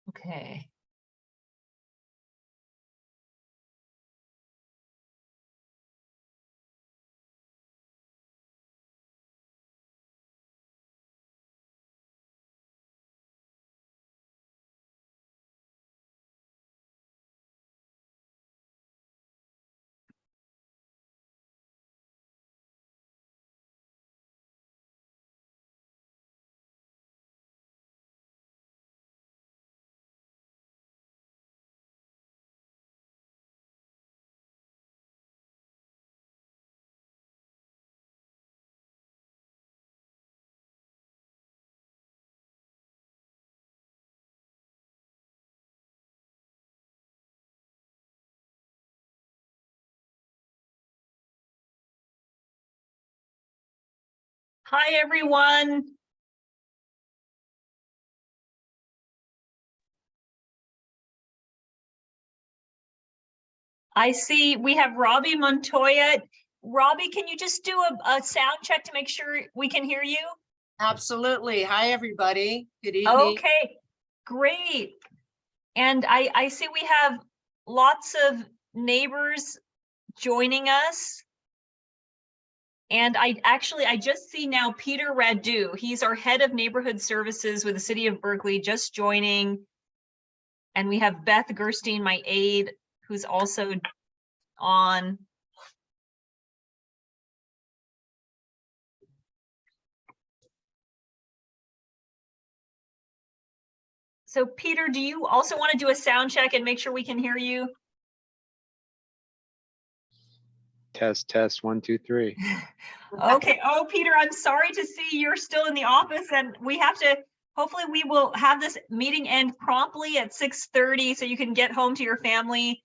Okay. Hi, everyone. I see we have Robbie Montoya. Robbie, can you just do a sound check to make sure we can hear you? Absolutely. Hi, everybody. Good evening. Okay, great. And I see we have lots of neighbors joining us. And I just see now Peter Radu. He's our head of neighborhood services with the city of Berkeley, just joining. And we have Beth Gerstein, my aide, who's also on. So Peter, do you also want to do a sound check and make sure we can hear you? Test 1 2 3. Okay. Oh, Peter, I'm sorry to see you're still in the office, and we have to, hopefully we will have this meeting end promptly at 6:30 so you can get home to your family.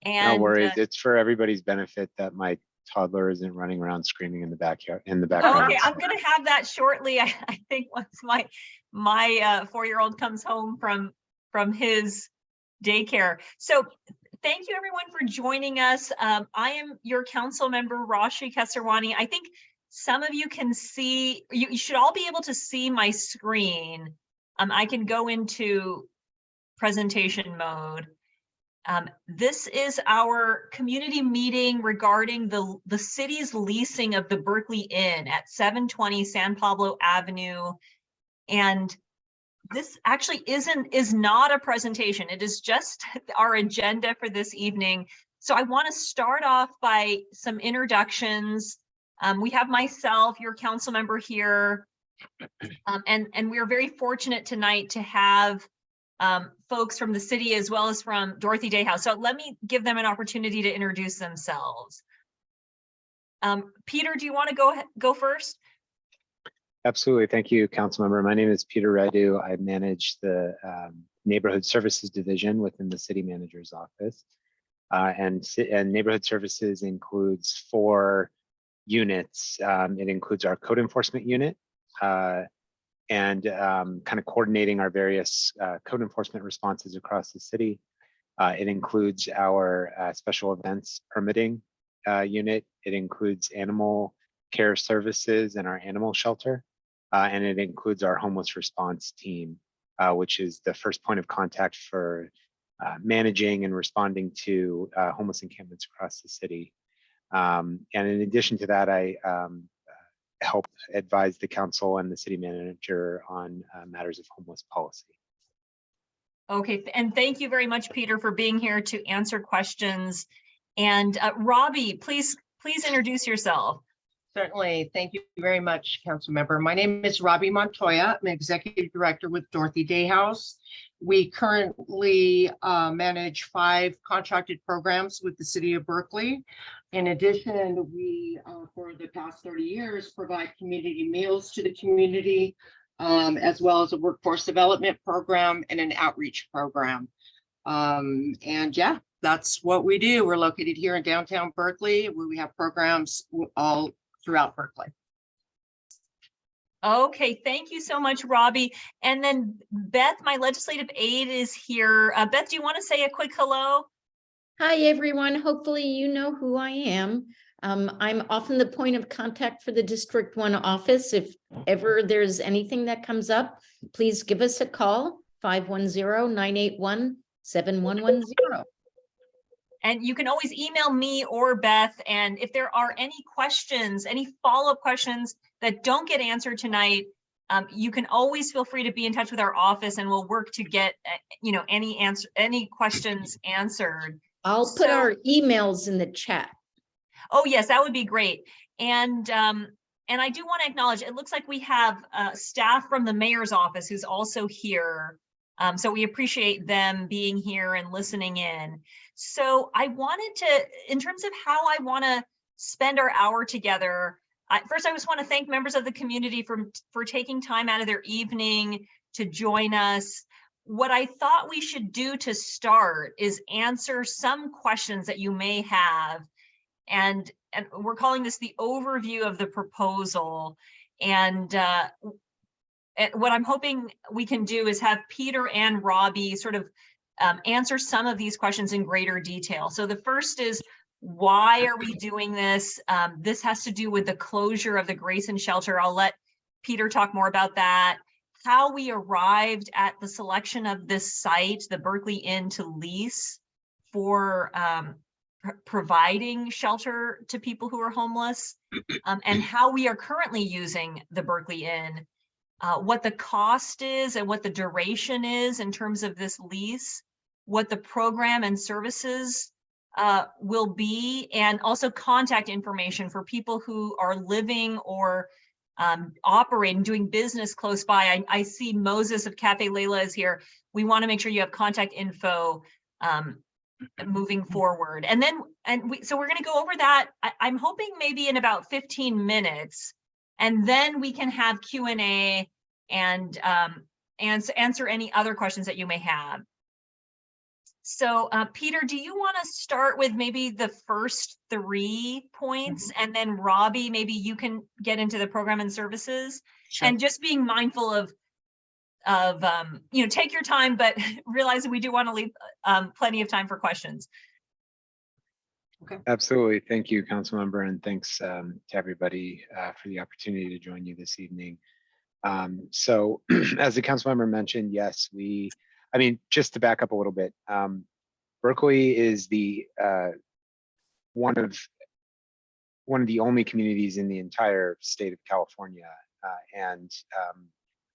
And No worries. It's for everybody's benefit that my toddler isn't running around screaming in the backyard, in the background. okay, I'm gonna have that shortly. I think once my 4-year-old comes home from his daycare. So thank you everyone for joining us. I am your council member, Rashi Kesarwani. I think some of you can see, you should all be able to see my screen. I can go into presentation mode. This is our community meeting regarding the city's leasing of the Berkeley Inn at 720 San Pablo Avenue. And this actually is not a presentation. It is just our agenda for this evening. So I want to start off by some introductions. We have myself, your council member here, and we are very fortunate tonight to have folks from the city as well as from Dorothy Day House. So let me give them an opportunity to introduce themselves. Peter, do you want to go first? Absolutely. Thank you, Councilmember. My name is Peter Radu. I manage the Neighborhood Services Division within the City Manager's Office. And Neighborhood Services includes 4 units. It includes our Code Enforcement Unit and kind of coordinating our various code enforcement responses across the city. It includes our Special Events Permitting Unit. It includes Animal Care Services and our Animal Shelter. And it includes our homeless response team, which is the first point of contact for managing and responding to homeless encampments across the city. And in addition to that, I help advise the council and the city manager on matters of homeless policy. Okay, and thank you very much, Peter, for being here to answer questions. And Robbie, please introduce yourself. Certainly. Thank you very much, Council Member. My name is Robbie Montoya. I'm Executive Director with Dorothy Day House. We currently manage 5 contracted programs with the City of Berkeley. In addition, we, for the past 30 years, provide community meals to the community, as well as a workforce development program and an outreach program. And yeah, that's what we do. We're located here in downtown Berkeley, where we have programs all throughout Berkeley. Okay, thank you so much, Robbie. And then Beth, my legislative aide, is here. Beth, do you want to say a quick hello? Hi, everyone. Hopefully you know who I am. I'm often the point of contact for the District 1 office. If ever there's anything that comes up, please give us a call. 510-981-7110. And you can always email me or Beth. And if there are any questions, any follow-up questions that don't get answered tonight, you can always feel free to be in touch with our office, and we'll work to get any questions answered. I'll put our emails in the chat. Oh, yes, that would be great. And I do want to acknowledge, it looks like we have staff from the mayor's office who's also here. So we appreciate them being here and listening in. So I wanted to, in terms of how I want to spend our hour together, first, I just want to thank members of the community for taking time out of their evening to join us. What I thought we should do to start is answer some questions that you may have. And we're calling this the overview of the proposal. And what I'm hoping we can do is have Peter and Robbie sort of answer some of these questions in greater detail. So the first is, why are we doing this? This has to do with the closure of the Grayson shelter. I'll let Peter talk more about that. How we arrived at the selection of this site, the Berkeley Inn, to lease for providing shelter to people who are homeless, and how we are currently using the Berkeley Inn, what the cost is and what the duration is in terms of this lease, what the program and services will be, and also contact information for people who are living or operating, doing business close by. I see Moses of Cafe Layla is here. We want to make sure you have contact info moving forward. And then, so we're going to go over that. I'm hoping maybe in about 15 minutes, and then we can have Q&A and answer any other questions that you may have. So Peter, do you want to start with maybe the first 3 points, and then Robbie, maybe you can get into the program and services? Sure. And just being mindful of take your time, but realize that we do want to leave plenty of time for questions. Okay. Absolutely. Thank you, Councilmember, and thanks to everybody for the opportunity to join you this evening. So as the Councilmember mentioned, yes, just to back up a little bit, Berkeley is the one of the only communities in the entire state of California, and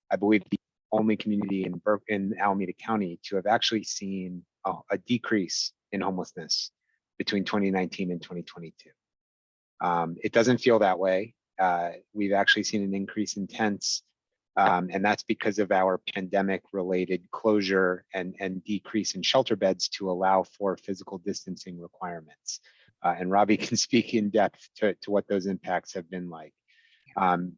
I believe the only community in Alameda County to have actually seen a decrease in homelessness between 2019 and 2022. It doesn't feel that way. We've actually seen an increase in tents, and that's because of our pandemic-related closure and decrease in shelter beds to allow for physical distancing requirements. And Robbie can speak in depth to what those impacts have been like.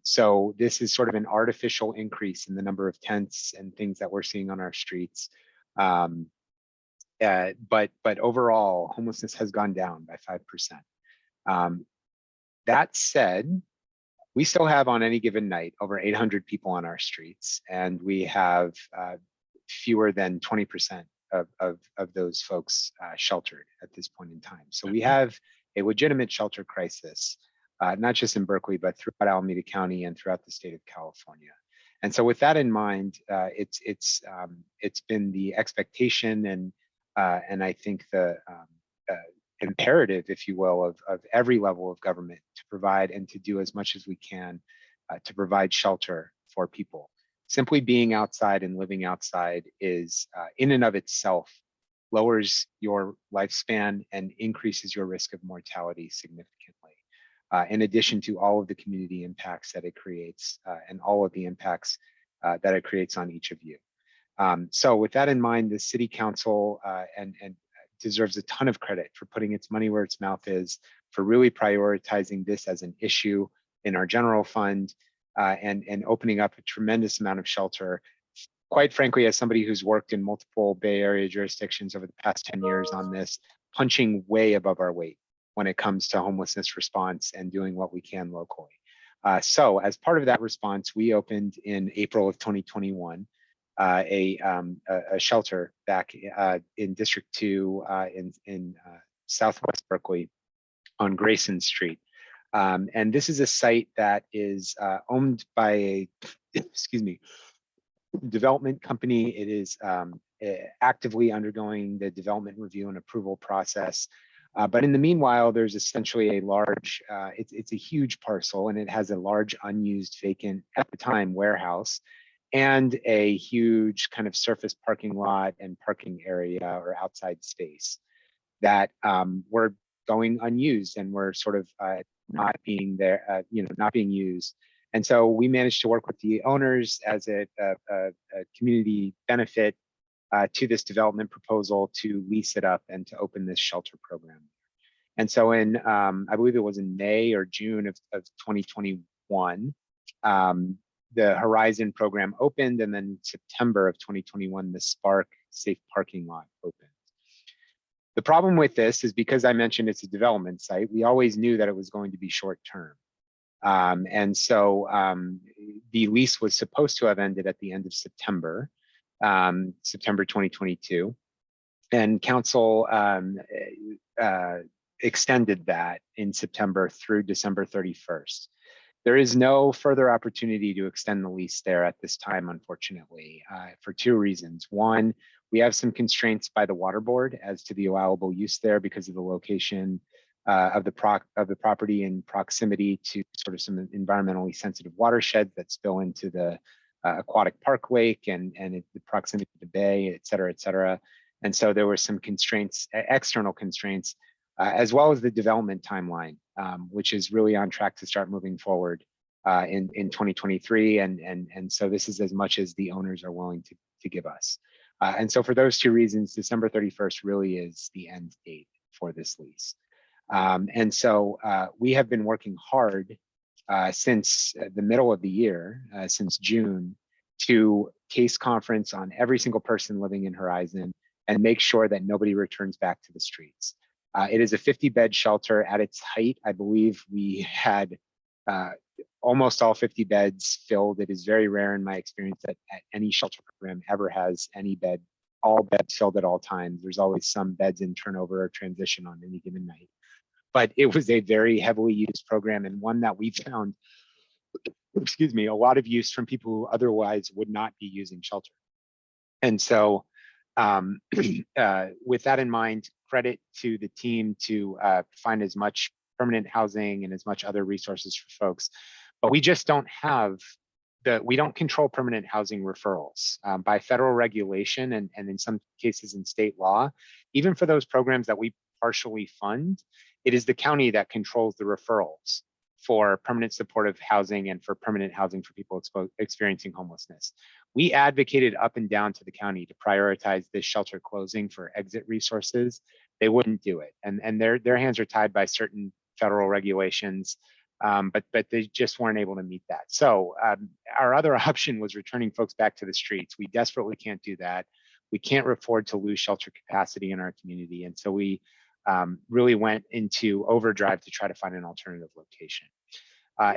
So this is sort of an artificial increase in the number of tents and things that we're seeing on our streets. But overall, homelessness has gone down by 5%. That said, we still have on any given night over 800 people on our streets, and we have fewer than 20% of those folks sheltered at this point in time. So we have a legitimate shelter crisis, not just in Berkeley, but throughout Alameda County and throughout the state of California. And so with that in mind, it's been the expectation and I think the imperative, if you will, of every level of government to provide and to do as much as we can to provide shelter for people. Simply being outside and living outside is in and of itself lowers your lifespan and increases your risk of mortality significantly. In addition to all of the community impacts that it creates and all of the impacts that it creates on each of you. So with that in mind, the City Council and deserves a ton of credit for putting its money where its mouth is, for really prioritizing this as an issue in our general fund and opening up a tremendous amount of shelter. Quite frankly, as somebody who's worked in multiple Bay Area jurisdictions over the past 10 years on this, punching way above our weight when it comes to homelessness response and doing what we can locally. So as part of that response, we opened in April of 2021 a shelter back in District 2 in Southwest Berkeley on Grayson Street. And this is a site that is owned by a, excuse me, development company. It is actively undergoing the development review and approval process. But in the meanwhile, there's essentially a large, it's a huge parcel, and it has a large unused vacant at the time warehouse and a huge kind of surface parking lot and parking area or outside space that were going unused and were sort of not being there, not being used. And so we managed to work with the owners as a community benefit to this development proposal to lease it up and to open this shelter program. And so in, I believe it was in May or June of 2021, the Horizon program opened, and then September of 2021, the Spark Safe Parking Lot opened. The problem with this is because I mentioned it's a development site, we always knew that it was going to be short term. And so the lease was supposed to have ended at the end of September, September 2022. And council extended that in September through December 31st. There is no further opportunity to extend the lease there at this time, unfortunately, for two reasons. One, we have some constraints by the water board as to the allowable use there because of the location of the property in proximity to sort of some environmentally sensitive watersheds that spill into the aquatic park lake and the proximity to the bay, et cetera, et cetera. And so there were some constraints, external constraints, as well as the development timeline, which is really on track to start moving forward in 2023. And so this is as much as the owners are willing to give us. And so for those two reasons, December 31st really is the end date for this lease. And so we have been working hard since the middle of the year, since June, to case conference on every single person living in Horizon and make sure that nobody returns back to the streets. It is a 50-bed shelter. At its height, I believe we had almost all 50 beds filled. It is very rare in my experience that any shelter program ever has all beds filled at all times. There's always some beds in turnover or transition on any given night. But it was a very heavily used program, and one that we found, excuse me, a lot of use from people who otherwise would not be using shelter. And so with that in mind, credit to the team to find as much permanent housing and as much other resources for folks. But we just don't have we don't control permanent housing referrals by federal regulation and in some cases in state law. Even for those programs that we partially fund, it is the county that controls the referrals for permanent supportive housing and for permanent housing for people experiencing homelessness. We advocated up and down to the county to prioritize this shelter closing for exit resources. They wouldn't do it. And their hands are tied by certain federal regulations, but they just weren't able to meet that. So our other option was returning folks back to the streets. We desperately can't do that. We can't afford to lose shelter capacity in our community. And so we really went into overdrive to try to find an alternative location.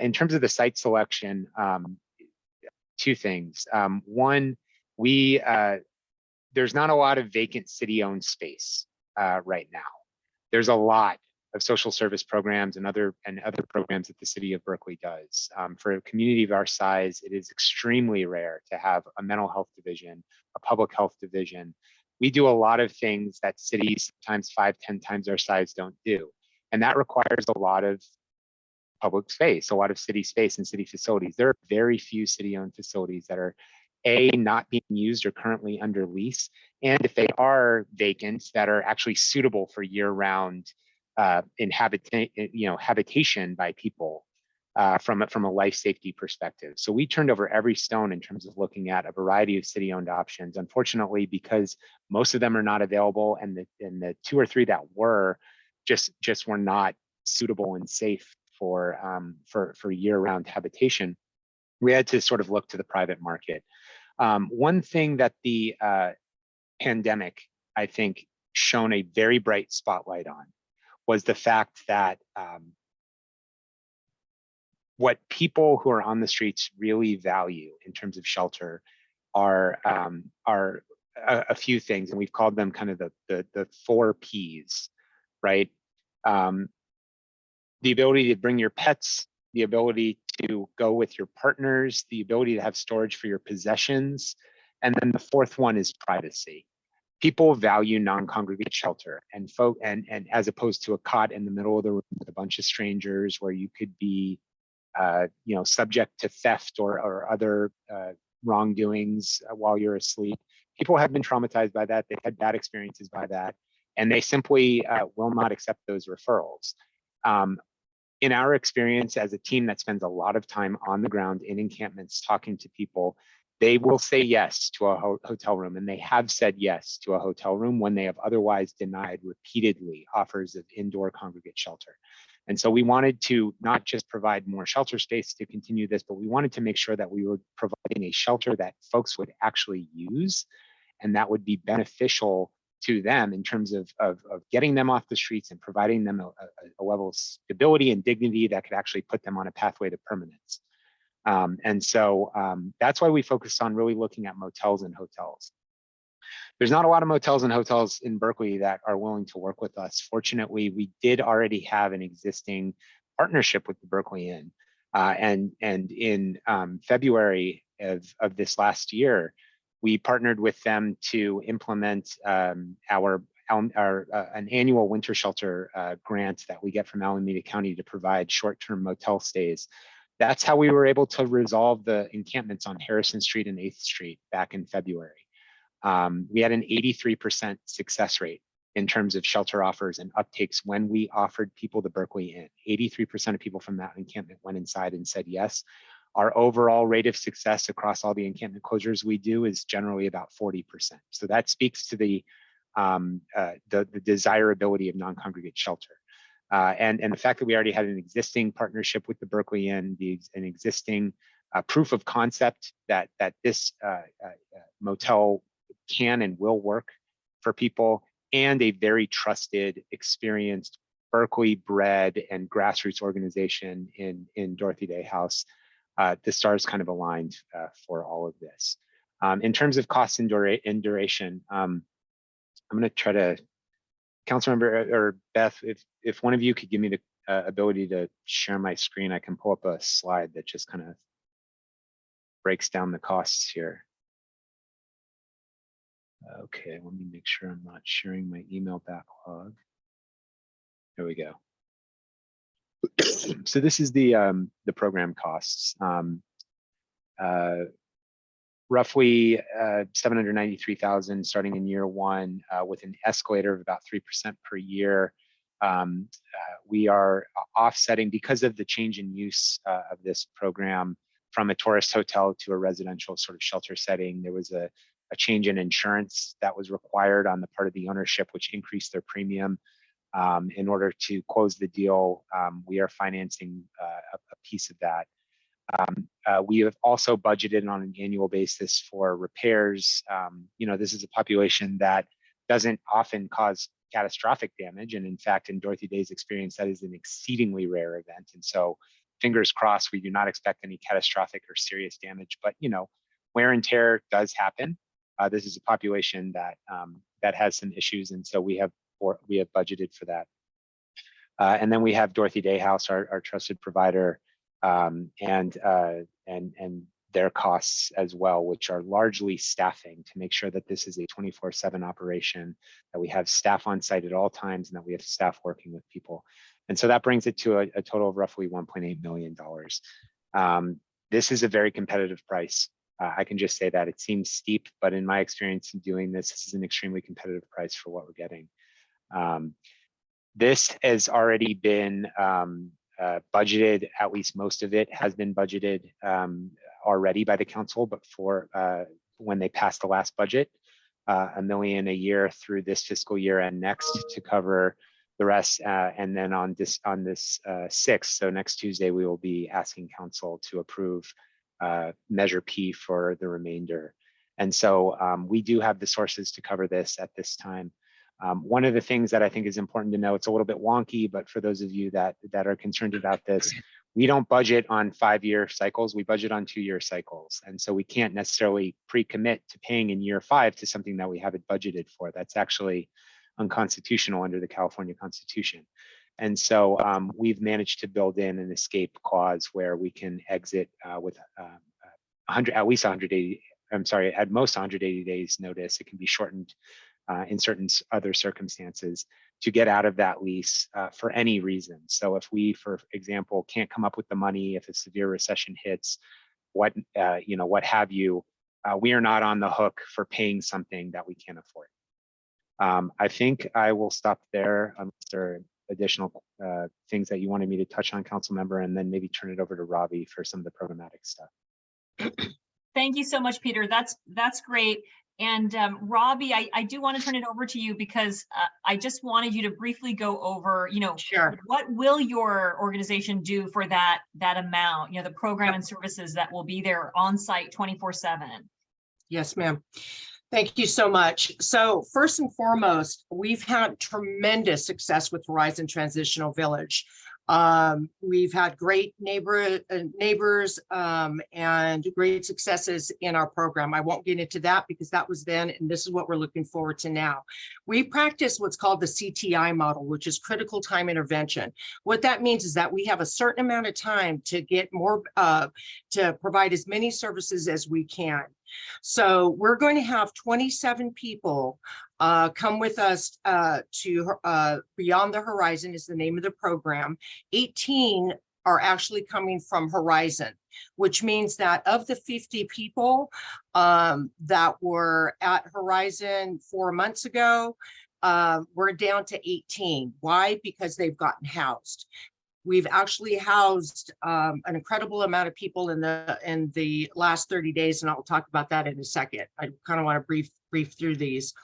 In terms of the site selection, two things. One, there's not a lot of vacant city-owned space right now. There's a lot of social service programs and other programs that the city of Berkeley does. For a community of our size, it is extremely rare to have a mental health division, a public health division. We do a lot of things that cities, sometimes 5-10 times our size, don't do. And that requires a lot of public space, a lot of city space and city facilities. There are very few city-owned facilities that are not being used or currently under lease. And if they are vacant, that are actually suitable for year-round habitation by people from a life safety perspective. So we turned over every stone in terms of looking at a variety of city-owned options. Unfortunately, because most of them are not available, and the 2 or 3 that were just were not suitable and safe for year-round habitation, we had to sort of look to the private market. One thing that the pandemic, I think, shone a very bright spotlight on was the fact that what people who are on the streets really value in terms of shelter are a few things, and we've called them kind of the 4 Ps, right? The ability to bring your pets, the ability to go with your partners, the ability to have storage for your possessions. And then the fourth one is privacy. People value non-congregate shelter and as opposed to a cot in the middle of the room with a bunch of strangers where you could be subject to theft or other wrongdoings while you're asleep. People have been traumatized by that. They've had bad experiences by that, and they simply will not accept those referrals. In our experience as a team that spends a lot of time on the ground in encampments talking to people, they will say yes to a hotel room, and they have said yes to a hotel room when they have otherwise denied repeatedly offers of indoor congregate shelter. And so we wanted to not just provide more shelter space to continue this, but we wanted to make sure that we were providing a shelter that folks would actually use and that would be beneficial to them in terms of getting them off the streets and providing them a level of stability and dignity that could actually put them on a pathway to permanence. And so that's why we focused on really looking at motels and hotels. There's not a lot of motels and hotels in Berkeley that are willing to work with us. Fortunately, we did already have an existing partnership with the Berkeley Inn. And in February of this last year, we partnered with them to implement an annual winter shelter grant that we get from Alameda County to provide short-term motel stays. That's how we were able to resolve the encampments on Harrison Street and 8th Street back in February. We had an 83% success rate in terms of shelter offers and uptakes when we offered people the Berkeley Inn. 83% of people from that encampment went inside and said yes. Our overall rate of success across all the encampment closures we do is generally about 40%. So that speaks to the desirability of non-congregate shelter. And the fact that we already had an existing partnership with the Berkeley Inn, an existing proof of concept that this motel can and will work for people, and a very trusted, experienced, Berkeley-bred and grassroots organization in Dorothy Day House. The stars kind of aligned for all of this. In terms of cost and duration, I'm going to try to, Councilmember or Beth, if one of you could give me the ability to share my screen, I can pull up a slide that just kind of breaks down the costs here. Okay, let me make sure I'm not sharing my email backlog. There we go. So this is the program costs. Roughly $793,000 starting in year one with an escalator of about 3% per year. We are offsetting because of the change in use of this program from a tourist hotel to a residential sort of shelter setting. There was a change in insurance that was required on the part of the ownership, which increased their premium. In order to close the deal, we are financing a piece of that. We have also budgeted on an annual basis for repairs. This is a population that doesn't often cause catastrophic damage. And in fact, in Dorothy Day's experience, that is an exceedingly rare event. And so fingers crossed, we do not expect any catastrophic or serious damage, but wear and tear does happen. This is a population that has some issues. And so we have budgeted for that. And then we have Dorothy Day House, our trusted provider, and their costs as well, which are largely staffing to make sure that this is a 24/7 operation, that we have staff on site at all times, and that we have staff working with people. And so that brings it to a total of roughly $1.8 million. This is a very competitive price. I can just say that. It seems steep, but in my experience in doing this is an extremely competitive price for what we're getting. This has already been budgeted, at least most of it has been budgeted already by the council, but for when they passed the last budget, $1 million a year through this fiscal year and next to cover the rest. And then on this 6th, so next Tuesday, we will be asking council to approve Measure P for the remainder. And so we do have the sources to cover this at this time. One of the things that I think is important to know, it's a little bit wonky, but for those of you that are concerned about this, we don't budget on 5-year cycles, we budget on 2-year cycles. And so we can't necessarily pre-commit to paying in year 5 to something that we haven't budgeted for. That's actually unconstitutional under the California Constitution. And so we've managed to build in an escape clause where we can exit with 100, at least 180, I'm sorry, at most 180 days notice. It can be shortened in certain other circumstances to get out of that lease for any reason. So if we, for example, can't come up with the money, if a severe recession hits, what have you, we are not on the hook for paying something that we can't afford. I think I will stop there unless there are additional things that you wanted me to touch on, council member, and then maybe turn it over to Robbie for some of the programmatic stuff. Thank you so much, Peter. That's great. And Robbie, I do want to turn it over to you because I just wanted you to briefly go over, Sure. what will your organization do for that amount, the program and services that will be there on site 24/7. Yes, ma'am. Thank you so much. So first and foremost, we've had tremendous success with Horizon Transitional Village. We've had great neighbors and great successes in our program. I won't get into that because that was then, and this is what we're looking forward to now. We practice what's called the CTI model, which is critical time intervention. What that means is that we have a certain amount of time to get more, to provide as many services as we can. So we're going to have 27 people come with us to Beyond the Horizon is the name of the program. 18 are actually coming from Horizon, which means that of the 50 people that were at Horizon 4 months ago, we're down to 18. Why? Because they've gotten housed. We've actually housed an incredible amount of people in the last 30 days, and I'll talk about that in a second. I kind of want to brief through these.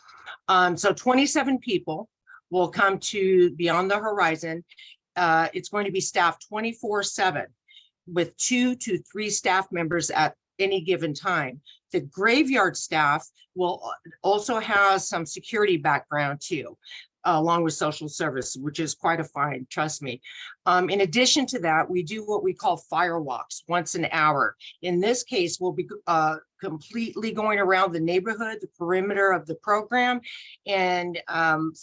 So 27 people will come to Beyond the Horizon. It's going to be staffed 24/7 with 2 to 3 staff members at any given time. The graveyard staff will also have some security background too, along with social service, which is quite a find, trust me. In addition to that, we do what we call fire walks once an hour. In this case, we'll be completely going around the neighborhood, the perimeter of the program. And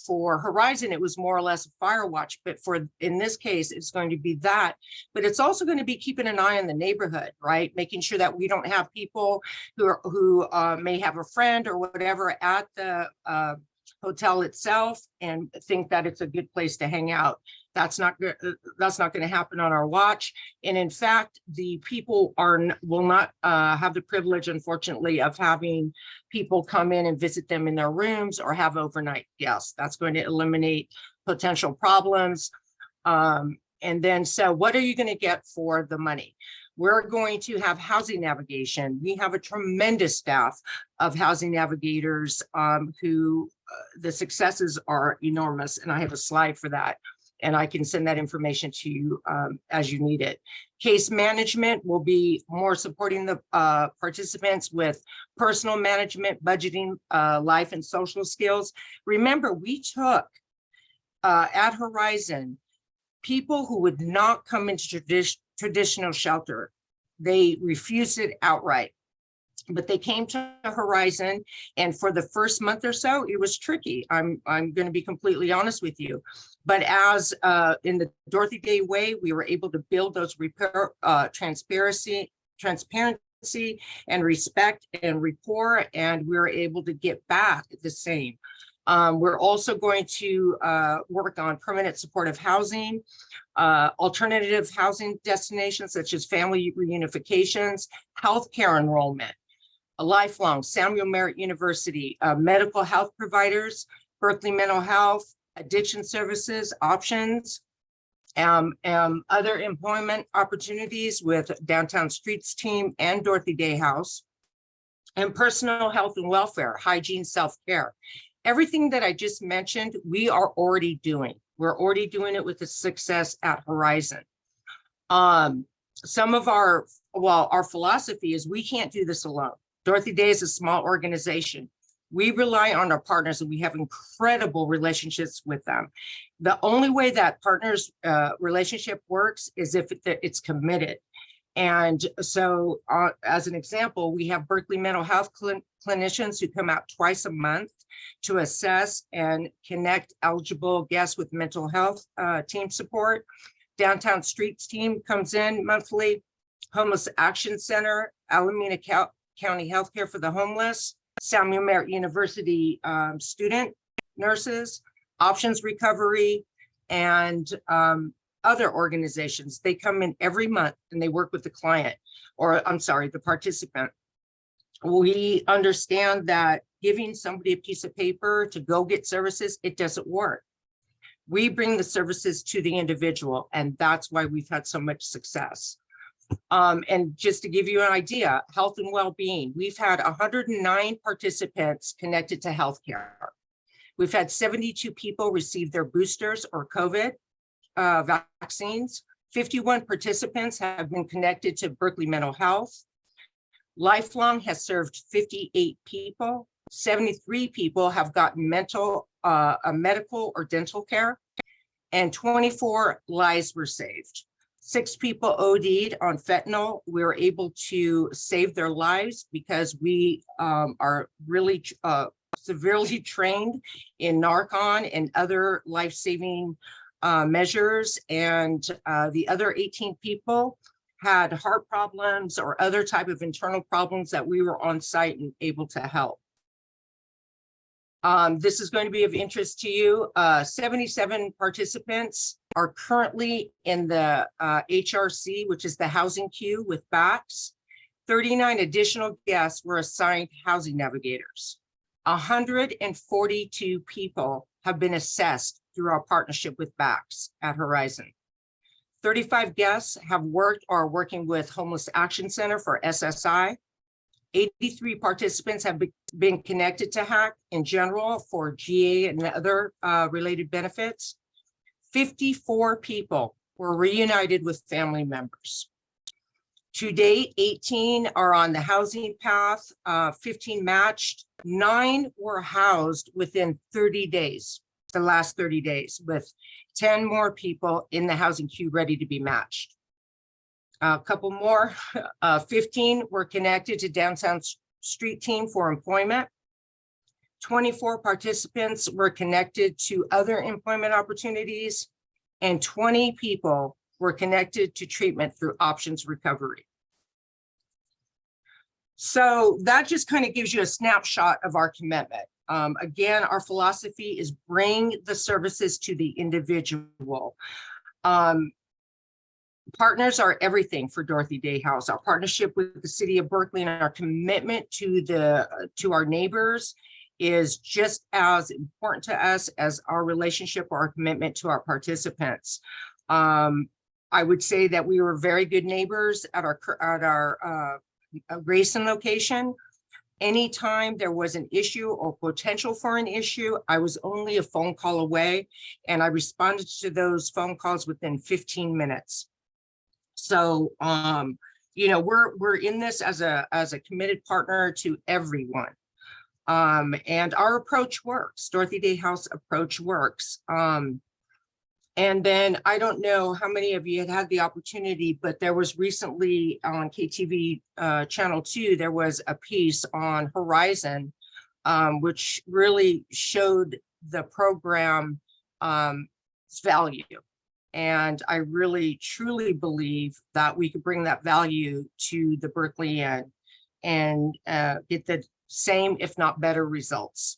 for Horizon, it was more or less a fire watch, but in this case, it's going to be that. But it's also going to be keeping an eye on the neighborhood, right? Making sure that we don't have people who may have a friend or whatever at the hotel itself and think that it's a good place to hang out. That's not going to happen on our watch. And in fact, the people will not have the privilege, unfortunately, of having people come in and visit them in their rooms or have overnight guests. That's going to eliminate potential problems. And then, so what are you going to get for the money? We're going to have housing navigation. We have a tremendous staff of housing navigators who the successes are enormous. And I have a slide for that. And I can send that information to you as you need it. Case management will be more supporting the participants with personal management, budgeting, life and social skills. Remember, we took at Horizon people who would not come into traditional shelter. They refused it outright. But they came to Horizon, and for the first month or so, it was tricky. I'm going to be completely honest with you. But as in the Dorothy Day way, we were able to build those transparency and respect and rapport, and we were able to get back the same. We're also going to work on permanent supportive housing, alternative housing destinations such as family reunifications, healthcare enrollment, a lifelong, Samuel Merritt University, medical health providers, Berkeley Mental Health, addiction services, options, other employment opportunities with Downtown Streets team and Dorothy Day House, and personal health and welfare, hygiene, self-care. Everything that I just mentioned, we are already doing. We're already doing it with the success at Horizon. Some of our philosophy is we can't do this alone. Dorothy Day is a small organization. We rely on our partners and we have incredible relationships with them. The only way that partners relationship works is if it's committed. And so as an example, we have Berkeley mental health clinicians who come out twice a month to assess and connect eligible guests with mental health team support. Downtown Streets team comes in monthly. Homeless Action Center, Alameda County Healthcare for the Homeless, Samuel Merritt University student nurses, Options Recovery, and other organizations. They come in every month and they work with the client, or I'm sorry, the participant. We understand that giving somebody a piece of paper to go get services, it doesn't work. We bring the services to the individual, and that's why we've had so much success. And just to give you an idea, health and well-being, we've had 109 participants connected to healthcare. We've had 72 people receive their boosters or COVID vaccines. 51 participants have been connected to Berkeley Mental Health. Lifelong has served 58 people. 73 people have gotten medical or dental care, and 24 lives were saved. 6 people OD'd on fentanyl. We were able to save their lives because we are really severely trained in Narcan and other life-saving measures. And the other 18 people had heart problems or other type of internal problems that we were on site and able to help. This is going to be of interest to you. 77 participants are currently in the HRC, which is the housing queue with BACS. 39 additional guests were assigned housing navigators. 142 people have been assessed through our partnership with BACS at Horizon. 35 guests have worked or are working with Homeless Action Center for SSI. 83 participants have been connected to HAC in general for GA and other related benefits. 54 people were reunited with family members. To date, 18 are on the housing path, 15 matched, 9 were housed within 30 days, the last 30 days, with 10 more people in the housing queue ready to be matched. A couple more, 15 were connected to Downtown Street Team for employment. 24 participants were connected to other employment opportunities, and 20 people were connected to treatment through Options Recovery. So that just kind of gives you a snapshot of our commitment. Again, our philosophy is bring the services to the individual. Partners are everything for Dorothy Day House. Our partnership with the city of Berkeley and our commitment to our neighbors is just as important to us as our relationship or our commitment to our participants. I would say that we were very good neighbors at our Grayson location. Anytime there was an issue or potential for an issue, I was only a phone call away, and I responded to those phone calls within 15 minutes. So, you know, we're in this as a committed partner to everyone. And our approach works. Dorothy Day House approach works. And then I don't know how many of you had the opportunity, but there was recently on KTV Channel 2, there was a piece on Horizon, which really showed the program's value. And I really, truly believe that we could bring that value to the Berkeley Inn and get the same, if not better, results.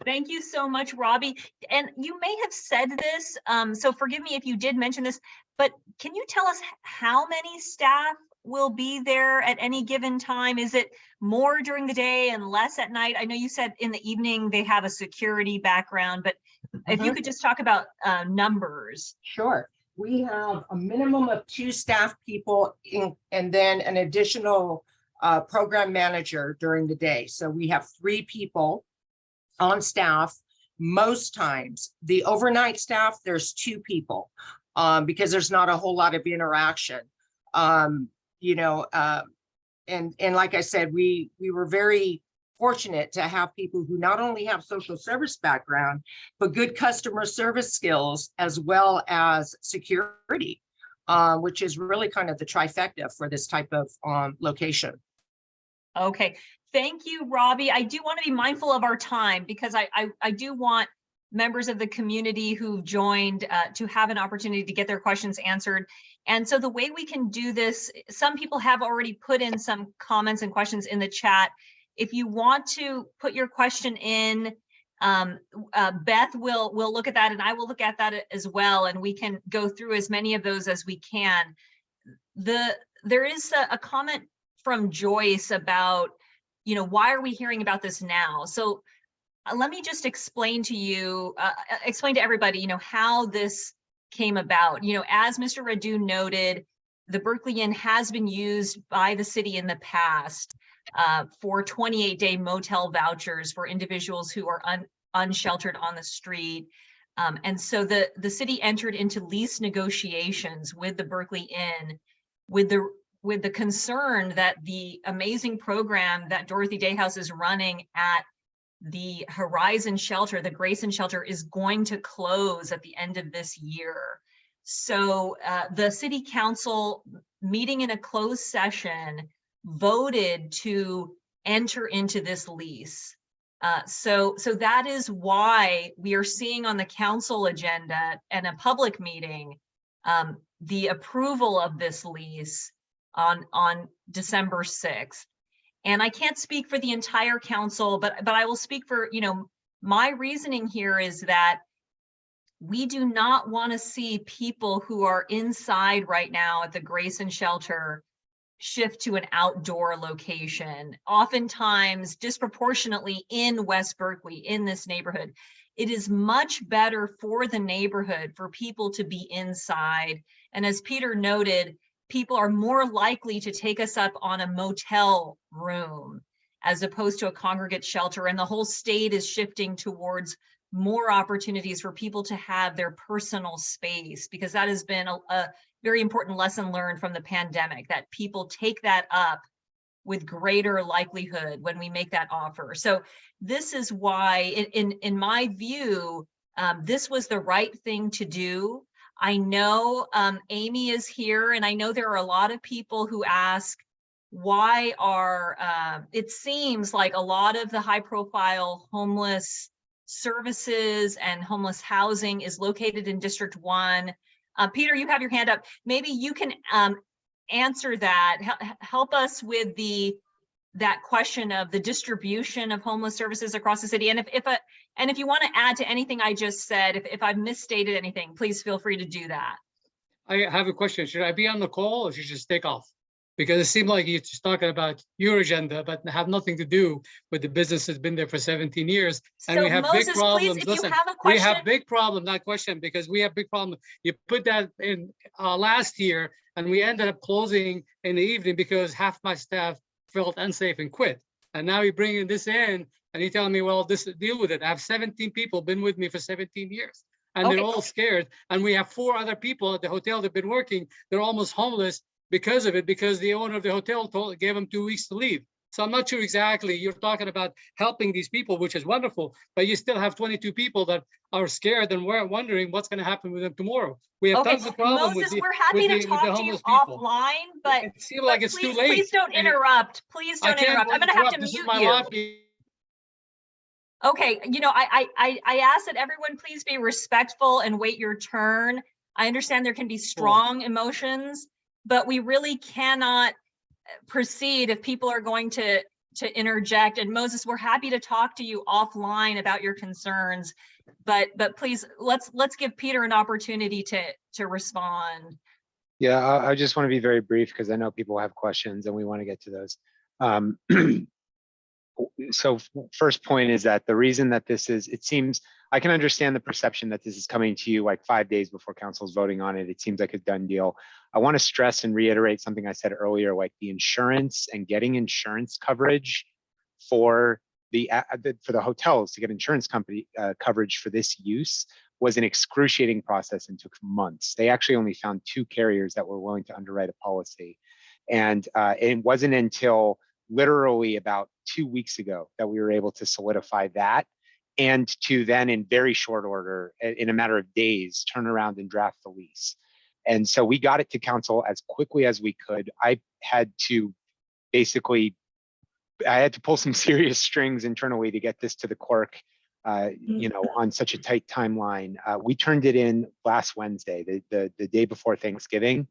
Thank you so much, Robbie. And you may have said this, so forgive me if you did mention this, but can you tell us how many staff will be there at any given time? Is it more during the day and less at night? I know you said in the evening they have a security background, but if you could just talk about numbers. Sure. We have a minimum of 2 staff people and then an additional program manager during the day. So we have 3 people on staff. Most times the overnight staff, there's 2 people because there's not a whole lot of interaction. You know, and like I said, we were very fortunate to have people who not only have social service background, but good customer service skills as well as security. which is really kind of the trifecta for this type of location. Okay, thank you, Robbie. I do want to be mindful of our time because I do want members of the community who've joined to have an opportunity to get their questions answered. And so the way we can do this, some people have already put in some comments and questions in the chat. If you want to put your question in, Beth will look at that and I will look at that as well, and we can go through as many of those as we can. There is a comment from Joyce about, why are we hearing about this now? So let me just explain to you, explain to everybody, how this came about. As Mr. Radu noted, the Berkeley Inn has been used by the city in the past for 28-day motel vouchers for individuals who are unsheltered on the street. And so the city entered into lease negotiations with the Berkeley Inn with the concern that the amazing program that Dorothy Day House is running at the Horizon Shelter, the Grayson Shelter, is going to close at the end of this year. So the city council, meeting in a closed session, voted to enter into this lease. So that is why we are seeing on the council agenda and a public meeting the approval of this lease on December 6th. And I can't speak for the entire council, but I will speak for, my reasoning here is that we do not want to see people who are inside right now at the Grayson Shelter shift to an outdoor location, oftentimes disproportionately in West Berkeley, in this neighborhood. It is much better for the neighborhood for people to be inside. And as Peter noted, people are more likely to take us up on a motel room as opposed to a congregate shelter. And the whole state is shifting towards more opportunities for people to have their personal space, because that has been a very important lesson learned from the pandemic, that people take that up with greater likelihood when we make that offer. So this is why, in my view, this was the right thing to do. I know Amy is here, and I know there are a lot of people who ask, why are, it seems like a lot of the high profile homeless services and homeless housing is located in District 1. Peter, you have your hand up. Maybe you can answer that, help us with that question of the distribution of homeless services across the city. And if you want to add to anything I just said, if I've misstated anything, please feel free to do that. I have a question. Should I be on the call or should you just take off? Because it seemed like you're just talking about your agenda, but have nothing to do with the business that's been there for 17 years. And So we have Moses, big problems. please, if Listen, you have a we question. have big problem, not question, because we have big problem. You put that in last year and we ended up closing in the evening because half my staff felt unsafe and quit. And now you're bringing this in and you're telling me, well, deal with it. I have 17 people been with me for 17 years and Okay. they're all scared. And we have 4 other people at the hotel that have been working. They're almost homeless because of it, because the owner of the hotel gave them 2 weeks to leave. So I'm not sure exactly, you're talking about helping these people, which is wonderful, but you still have 22 people that are scared and we're wondering what's going to happen with them tomorrow. We have tons of problems Moses, with the, we're happy to with the talk to you homeless people. offline, but It seems like it's please, too late. please don't interrupt. Please I don't can't interrupt. I'm going to have to This is mute my you. life. Okay, I ask that everyone please be respectful and wait your turn. I understand there can be strong emotions, but we really cannot proceed if people are going to interject. And Moses, we're happy to talk to you offline about your concerns, but please let's give Peter an opportunity to respond. Yeah, I just want to be very brief because I know people have questions and we want to get to those. So first point is that the reason that this is, it seems, I can understand the perception that this is coming to you like 5 days before council's voting on it. It seems like a done deal. I want to stress and reiterate something I said earlier, like the insurance and getting insurance coverage for the hotels to get insurance company coverage for this use was an excruciating process and took months. They actually only found 2 carriers that were willing to underwrite a policy. And it wasn't until literally about 2 weeks ago that we were able to solidify that, and to then in very short order, in a matter of days, turn around and draft the lease. And so we got it to council as quickly as we could. I had to pull some serious strings internally to get this to the clerk, on such a tight timeline. We turned it in last Wednesday, the day before Thanksgiving.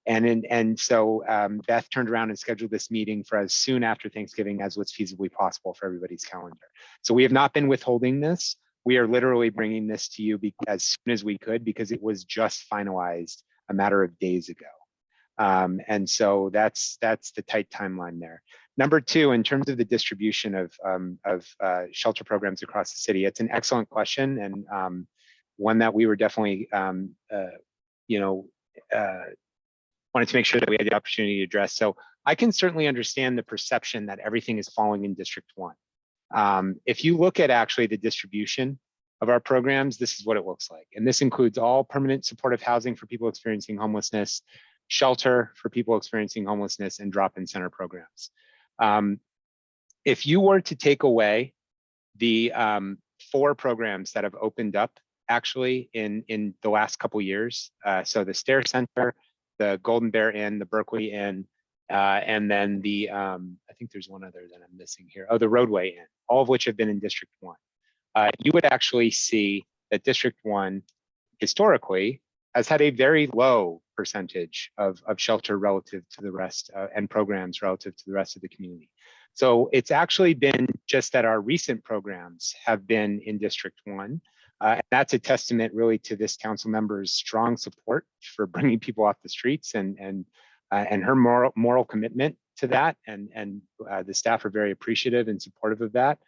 And so Beth turned around and scheduled this meeting for as soon after Thanksgiving as was feasibly possible for everybody's calendar. So we have not been withholding this. We are literally bringing this to you as soon as we could, because it was just finalized a matter of days ago. And so that's the tight timeline there. Number two, in terms of the distribution of shelter programs across the city, it's an excellent question, and one that we were definitely, wanted to make sure that we had the opportunity to address. So I can certainly understand the perception that everything is falling in District 1. If you look at actually the distribution of our programs, this is what it looks like. And this includes all permanent supportive housing for people experiencing homelessness, shelter for people experiencing homelessness, and drop-in center programs. If you were to take away the 4 programs that have opened up actually in the last couple years, so the Stair Center, the Golden Bear Inn, the Berkeley Inn, and then the, I think there's one other that I'm missing here. Oh, the Roadway Inn, all of which have been in District 1. You would actually see that District 1 historically has had a very low percentage of shelter relative to the rest and programs relative to the rest of the community. So it's actually been just that our recent programs have been in District 1. And that's a testament really to this council member's strong support for bringing people off the streets and her moral commitment to that. And the staff are very appreciative and supportive of that.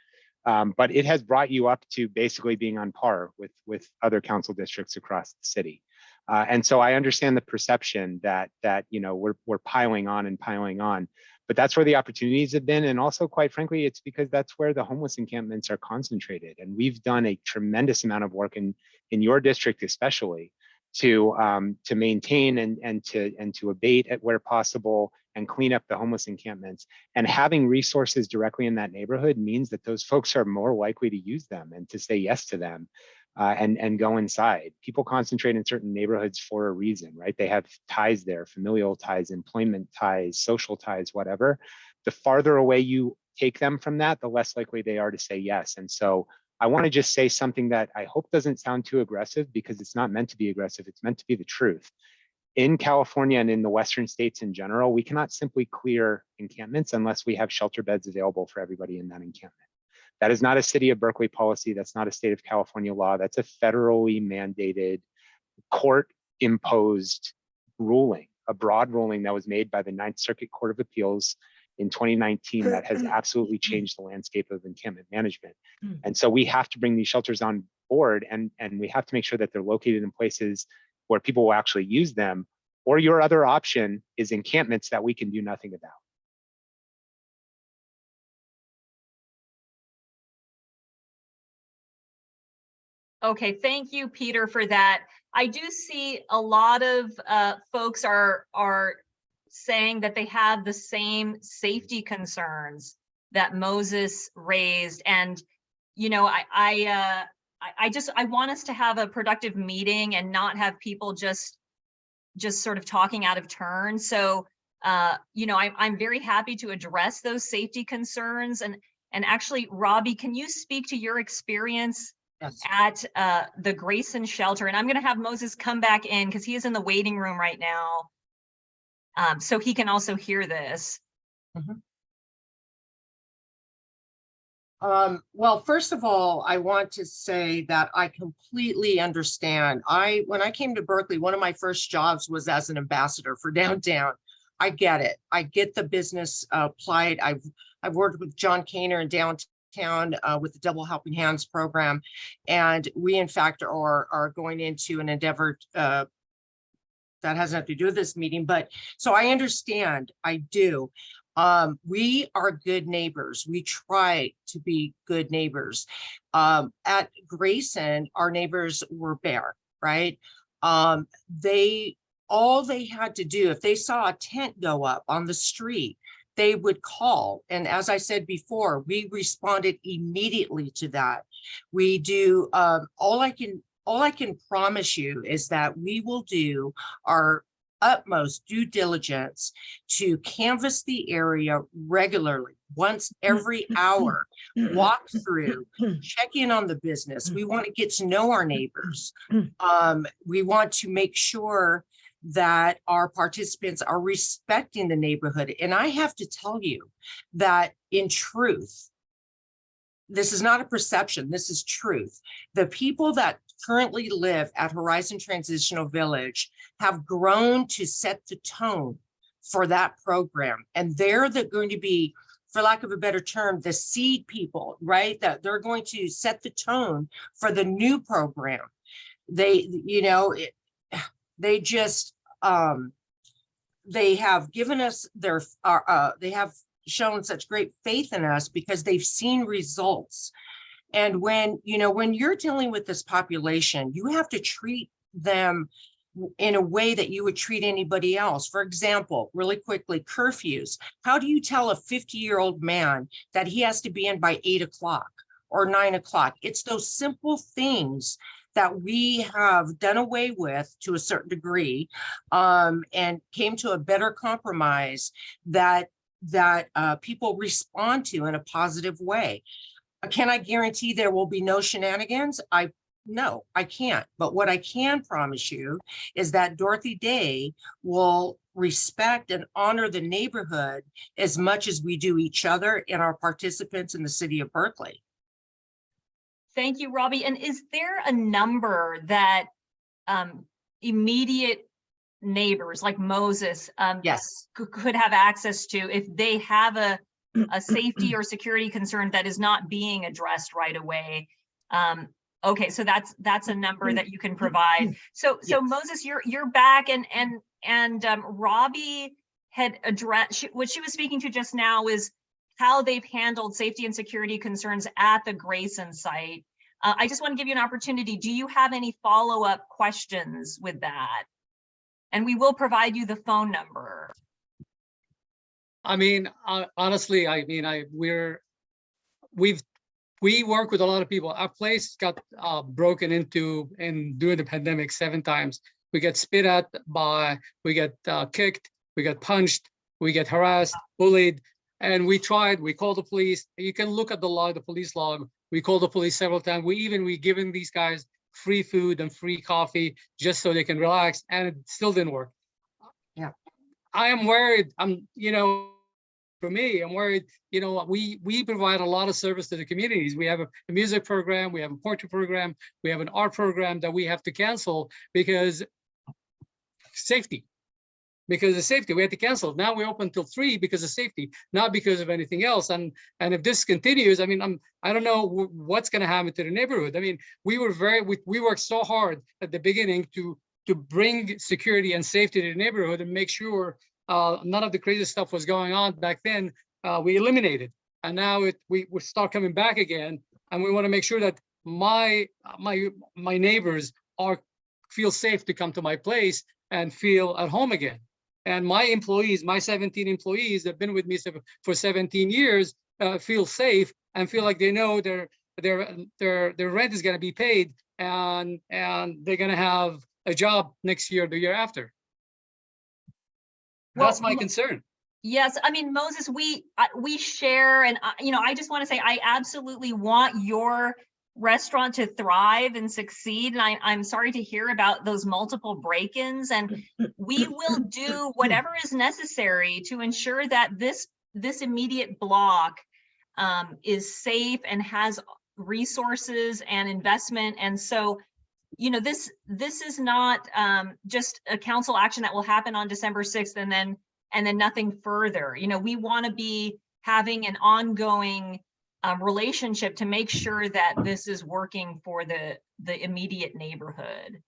But it has brought you up to basically being on par with other council districts across the city. And so I understand the perception that we're piling on, but that's where the opportunities have been. And also, quite frankly, it's because that's where the homeless encampments are concentrated. And we've done a tremendous amount of work in your district, especially to maintain and to abate at where possible and clean up the homeless encampments. And having resources directly in that neighborhood means that those folks are more likely to use them and to say yes to them. And go inside. People concentrate in certain neighborhoods for a reason, right? They have ties there, familial ties, employment ties, social ties, whatever. The farther away you take them from that, the less likely they are to say yes. And so I want to just say something that I hope doesn't sound too aggressive, because it's not meant to be aggressive. It's meant to be the truth. In California and in the Western states in general, we cannot simply clear encampments unless we have shelter beds available for everybody in that encampment. That is not a city of Berkeley policy. That's not a state of California law. That's a federally mandated, court-imposed ruling, a broad ruling that was made by the Ninth Circuit Court of Appeals in 2019 that has absolutely changed the landscape of encampment management. And so we have to bring these shelters on board, and we have to make sure that they're located in places where people will actually use them. Or your other option is encampments that we can do nothing about. Okay, thank you, Peter, for that. I do see a lot of folks are saying that they have the same safety concerns that Moses raised, and I want us to have a productive meeting and not have people just sort of talking out of turn. So I'm very happy to address those safety concerns. And actually, Robbie, can you speak to your experience at the Grayson shelter? And I'm going to have Moses come back in because he is in the waiting room right now, so he can also hear this. Well, first of all, I want to say that I completely understand. When I came to Berkeley, one of my first jobs was as an ambassador for downtown. I get it. I get the business plight. I've worked with John Kaner in downtown with the Double Helping Hands program. And we, in fact, are going into an endeavor that has nothing to do with this meeting. But so I understand, I do. We are good neighbors. We try to be good neighbors. At Grayson, our neighbors were bare, right? All they had to do, if they saw a tent go up on the street, they would call. And as I said before, we responded immediately to that. We do, all I can all I can promise you is that we will do our utmost due diligence to canvass the area regularly, once every hour, walk through, check in on the business. We want to get to know our neighbors. We want to make sure that our participants are respecting the neighborhood. And I have to tell you that in truth, this is not a perception, this is truth. The people that currently live at Horizon Transitional Village have grown to set the tone for that program. And they're going to be, for lack of a better term, the seed people, right? That they're going to set the tone for the new program. They, they just, they have given us their, they have shown such great faith in us because they've seen results. And when you're dealing with this population, you have to treat them in a way that you would treat anybody else. For example, really quickly, curfews. How do you tell a 50-year-old man that he has to be in by 8 o'clock or 9 o'clock? It's those simple things that we have done away with to a certain degree, and came to a better compromise that people respond to in a positive way. Can I guarantee there will be no shenanigans? No, I can't. But what I can promise you is that Dorothy Day will respect and honor the neighborhood as much as we do each other and our participants in the city of Berkeley. Thank you, Robbie. And is there a number that immediate neighbors like Moses Yes. could have access to if they have a safety or security concern that is not being addressed right away? Okay, so that's a number that you can provide. So Yes. Moses, you're back, and Robbie had addressed what she was speaking to just now is how they've handled safety and security concerns at the Grayson site. I just want to give you an opportunity. Do you have any follow-up questions with that? And we will provide you the phone number. I mean, honestly, we work with a lot of people. Our place got broken into during the pandemic 7 times. We get spit at we get kicked, we get punched, we get harassed, bullied, and we called the police. You can look at the police log. We called the police several times. We given these guys free food and free coffee just so they can relax, and it still didn't work. Yeah. I am worried. For me, I'm worried, we provide a lot of service to the communities. We have a music program, we have a poetry program, we have an art program that we have to cancel because safety. Because of safety, we had to cancel. Now we're open till 3 because of safety, not because of anything else. And if this continues, I don't know what's going to happen to the neighborhood. I mean, we worked so hard at the beginning to bring security and safety to the neighborhood and make sure none of the crazy stuff was going on back then. We eliminated, and now we start coming back again. And we want to make sure that my neighbors feel safe to come to my place and feel at home again. And my employees, my 17 employees that have been with me for 17 years, feel safe and feel like they know their rent is going to be paid, and they're going to have a job next year, the year after. That's my concern. Yes, I mean, Moses, we share, and I just want to say I absolutely want your restaurant to thrive and succeed. And I'm sorry to hear about those multiple break-ins, and we will do whatever is necessary to ensure that this immediate block is safe and has resources and investment. And so, this is not just a council action that will happen on December 6th and then nothing further. We want to be having an ongoing relationship to make sure that this is working for the immediate neighborhood.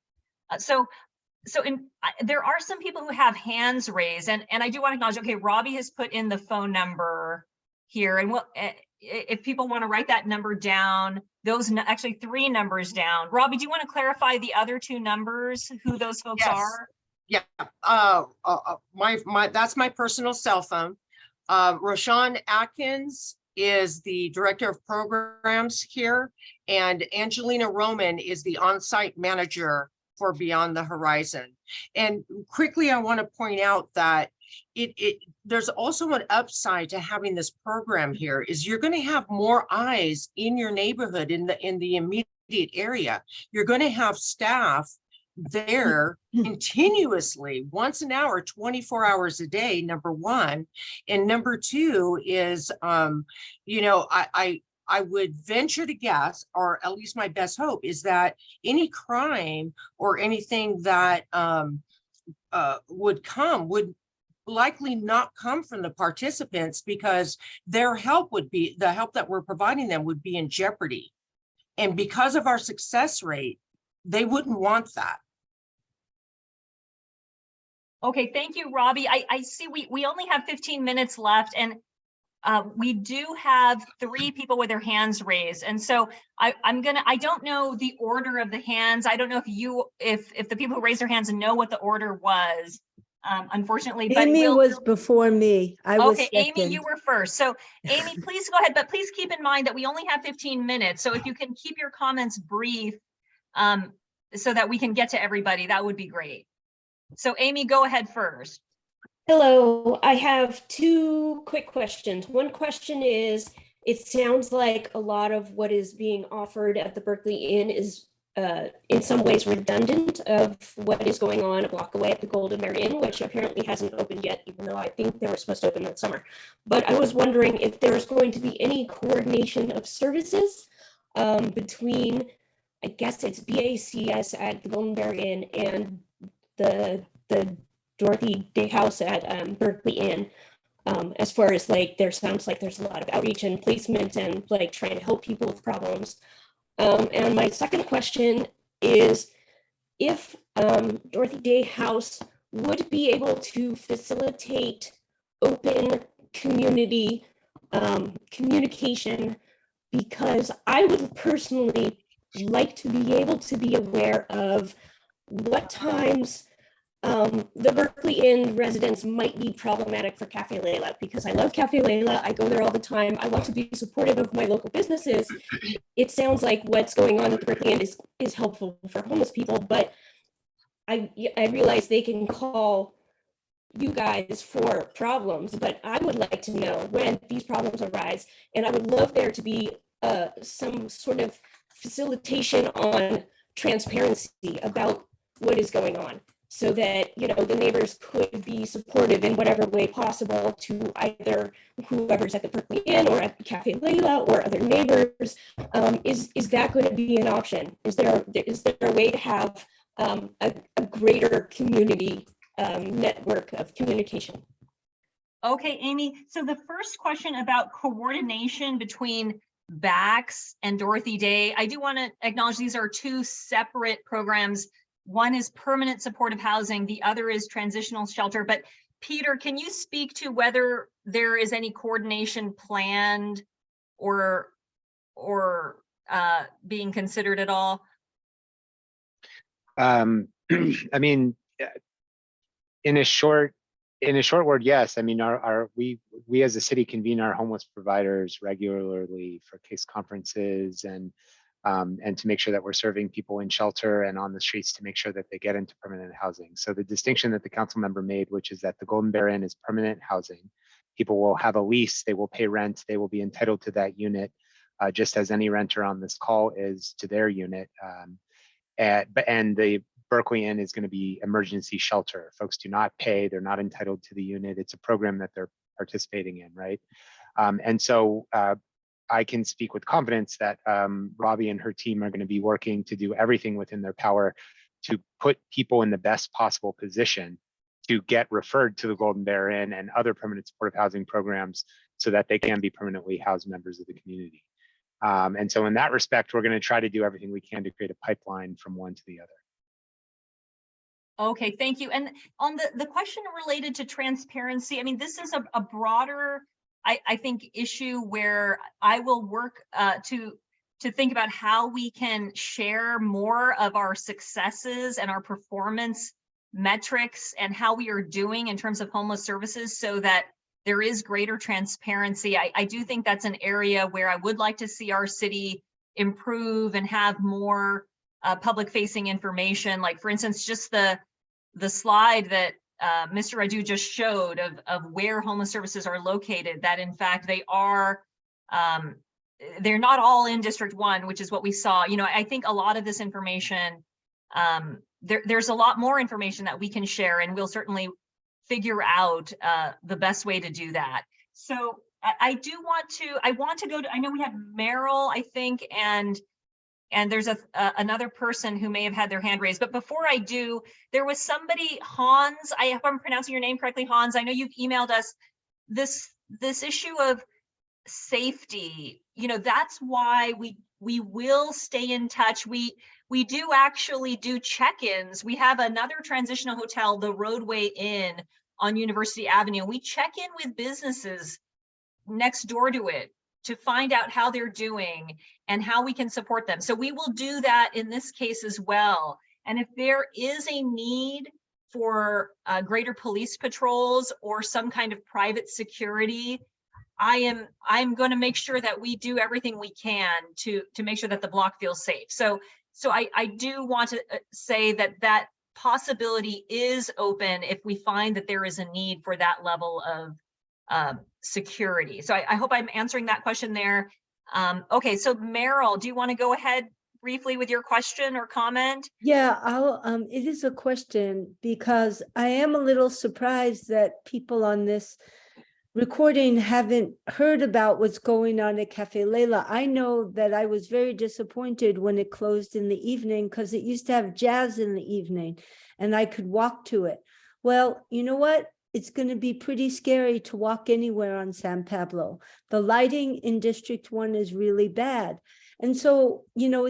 There are some people who have hands raised, and I do want to acknowledge, okay, Robbie has put in the phone number here, and if people want to write that number down, actually 3 numbers down. Robbie, do you want to clarify the other 2 numbers, who those folks Yes. are? Yeah, that's my personal cell phone. Roshan Atkins is the Director of Programs here, and Angelina Roman is the on-site manager for Beyond the Horizon. And quickly, I want to point out that there's also an upside to having this program here is you're going to have more eyes in your neighborhood in the immediate area. You're going to have staff there continuously once an hour, 24 hours a day, number one. And number two is, you know, I would venture to guess, or at least my best hope is that any crime or anything that would likely not come from the participants, because their help would be, the help that we're providing them would be in jeopardy. And because of our success rate, they wouldn't want that. Okay, thank you, Robbie. I see we only have 15 minutes left, and we do have 3 people with their hands raised. And so I don't know the order of the hands. I don't know if the people who raised their hands know what the order was, unfortunately. But Amy was before me. I was okay, Amy, second. you were first. So Amy, please go ahead, but please keep in mind that we only have 15 minutes. So if you can keep your comments brief, so that we can get to everybody, that would be great. So Amy, go ahead first. Hello, I have 2 quick questions. One question is, it sounds like a lot of what is being offered at the Berkeley Inn is in some ways redundant of what is going on a block away at the Golden Bear Inn, which apparently hasn't opened yet, even though I think they were supposed to open that summer. But I was wondering if there's going to be any coordination of services between, I guess it's BACS at the Golden Bear Inn and the Dorothy Day House at Berkeley Inn, as far as like, there sounds like there's a lot of outreach and placement and like trying to help people with problems. And my second question is if Dorothy Day House would be able to facilitate open community communication, because I would personally like to be able to be aware of what times the Berkeley Inn residents might be problematic for Cafe Layla, because I love Cafe Layla. I go there all the time. I want to be supportive of my local businesses. It sounds like what's going on at the Berkeley Inn is helpful for homeless people, but I realize they can call you guys for problems, but I would like to know when these problems arise, and I would love there to be some sort of facilitation on transparency about what is going on, so that, you know, the neighbors could be supportive in whatever way possible to either whoever's at the Berkeley Inn or at Cafe Layla or other neighbors. Is that going to be an option? Is there a way to have a greater community network of communication? Okay, Amy. So the first question about coordination between BACS and Dorothy Day, I do want to acknowledge these are 2 separate programs. One is permanent supportive housing, the other is transitional shelter. But Peter, can you speak to whether there is any coordination planned or being considered at all? I mean, in a short word, yes. I mean, we as a city convene our homeless providers regularly for case conferences and to make sure that we're serving people in shelter and on the streets to make sure that they get into permanent housing. So the distinction that the council member made, which is that the Golden Bear Inn is permanent housing. People will have a lease, they will pay rent, they will be entitled to that unit, just as any renter on this call is to their unit. And the Berkeley Inn is going to be emergency shelter. Folks do not pay, they're not entitled to the unit. It's a program that they're participating in, right? And so I can speak with confidence that Robbie and her team are going to be working to do everything within their power to put people in the best possible position to get referred to the Golden Bear Inn and other permanent supportive housing programs so that they can be permanently housed members of the community. And so in that respect, we're going to try to do everything we can to create a pipeline from one to the other. Okay, thank you. And on the question related to transparency, I mean, this is a broader, I think, issue where I will work to think about how we can share more of our successes and our performance metrics and how we are doing in terms of homeless services, so that there is greater transparency. I do think that's an area where I would like to see our city improve and have more public facing information. Like, for instance, just the slide that Mr. Radu just showed of where homeless services are located, that in fact they are, they're not all in District 1, which is what we saw. You know, I think a lot of this information, there's a lot more information that we can share, and we'll certainly figure out the best way to do that. So I want to go to, I know we have Meryl, I think, and there's another person who may have had their hand raised. But before I do, there was somebody, Hans, I hope I'm pronouncing your name correctly, Hans. I know you've emailed us this issue of safety. You know, that's why we will stay in touch. We do actually do check-ins. We have another transitional hotel, the Roadway Inn on University Avenue. We check in with businesses next door to it to find out how they're doing and how we can support them. So we will do that in this case as well. And if there is a need for greater police patrols or some kind of private security, I'm going to make sure that we do everything we can to make sure that the block feels safe. So I do want to say that possibility is open if we find that there is a need for that level of security. So I hope I'm answering that question there. Okay, so Meryl, do you want to go ahead briefly with your question or comment? Yeah, it is a question because I am a little surprised that people on this recording haven't heard about what's going on at Cafe Layla. I know that I was very disappointed when it closed in the evening because it used to have jazz in the evening and I could walk to it. Well, you know what? It's going to be pretty scary to walk anywhere on San Pablo. The lighting in District 1 is really bad. And so, you know,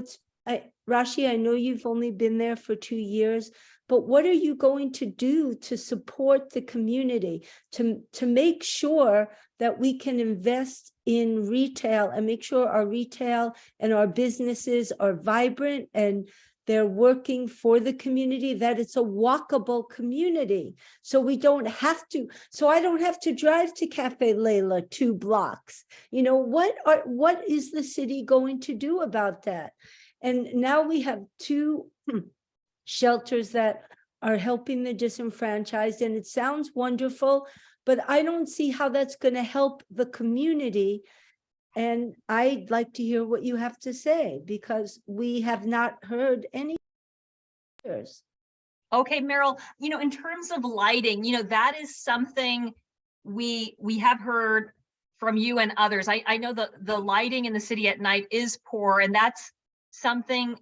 Rashi, I know you've only been there for 2 years, but what are you going to do to support the community, to make sure that we can invest in retail and make sure our retail and our businesses are vibrant and they're working for the community, that it's a walkable community. So I don't have to drive to Cafe Layla 2 blocks. You know, what is the city going to do about that? And now we have 2 shelters that are helping the disenfranchised, and it sounds wonderful, but I don't see how that's going to help the community. And I'd like to hear what you have to say because we have not heard any. Okay, Meryl, you know, in terms of lighting, you know, that is something we have heard from you and others. I know the lighting in the city at night is poor, and that's something,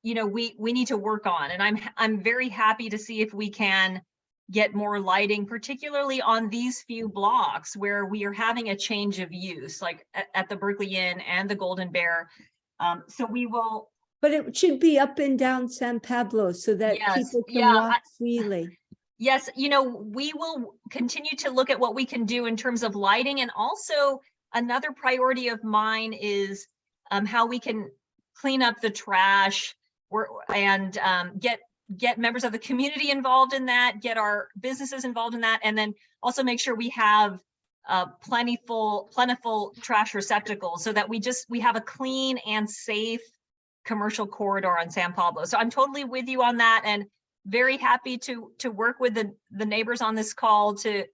you know, we need to work on. And I'm very happy to see if we can get more lighting, particularly on these few blocks where we are having a change of use, like at the Berkeley Inn and the Golden Bear. So we will. But it should be up and down San Pablo so that people can walk freely. Yes, you know, we will continue to look at what we can do in terms of lighting. And also another priority of mine is how we can clean up the trash and get members of the community involved in that, get our businesses involved in that, and then also make sure we have plentiful trash receptacles so that we have a clean and safe commercial corridor on San Pablo. So I'm totally with you on that, and very happy to work with the neighbors on this call to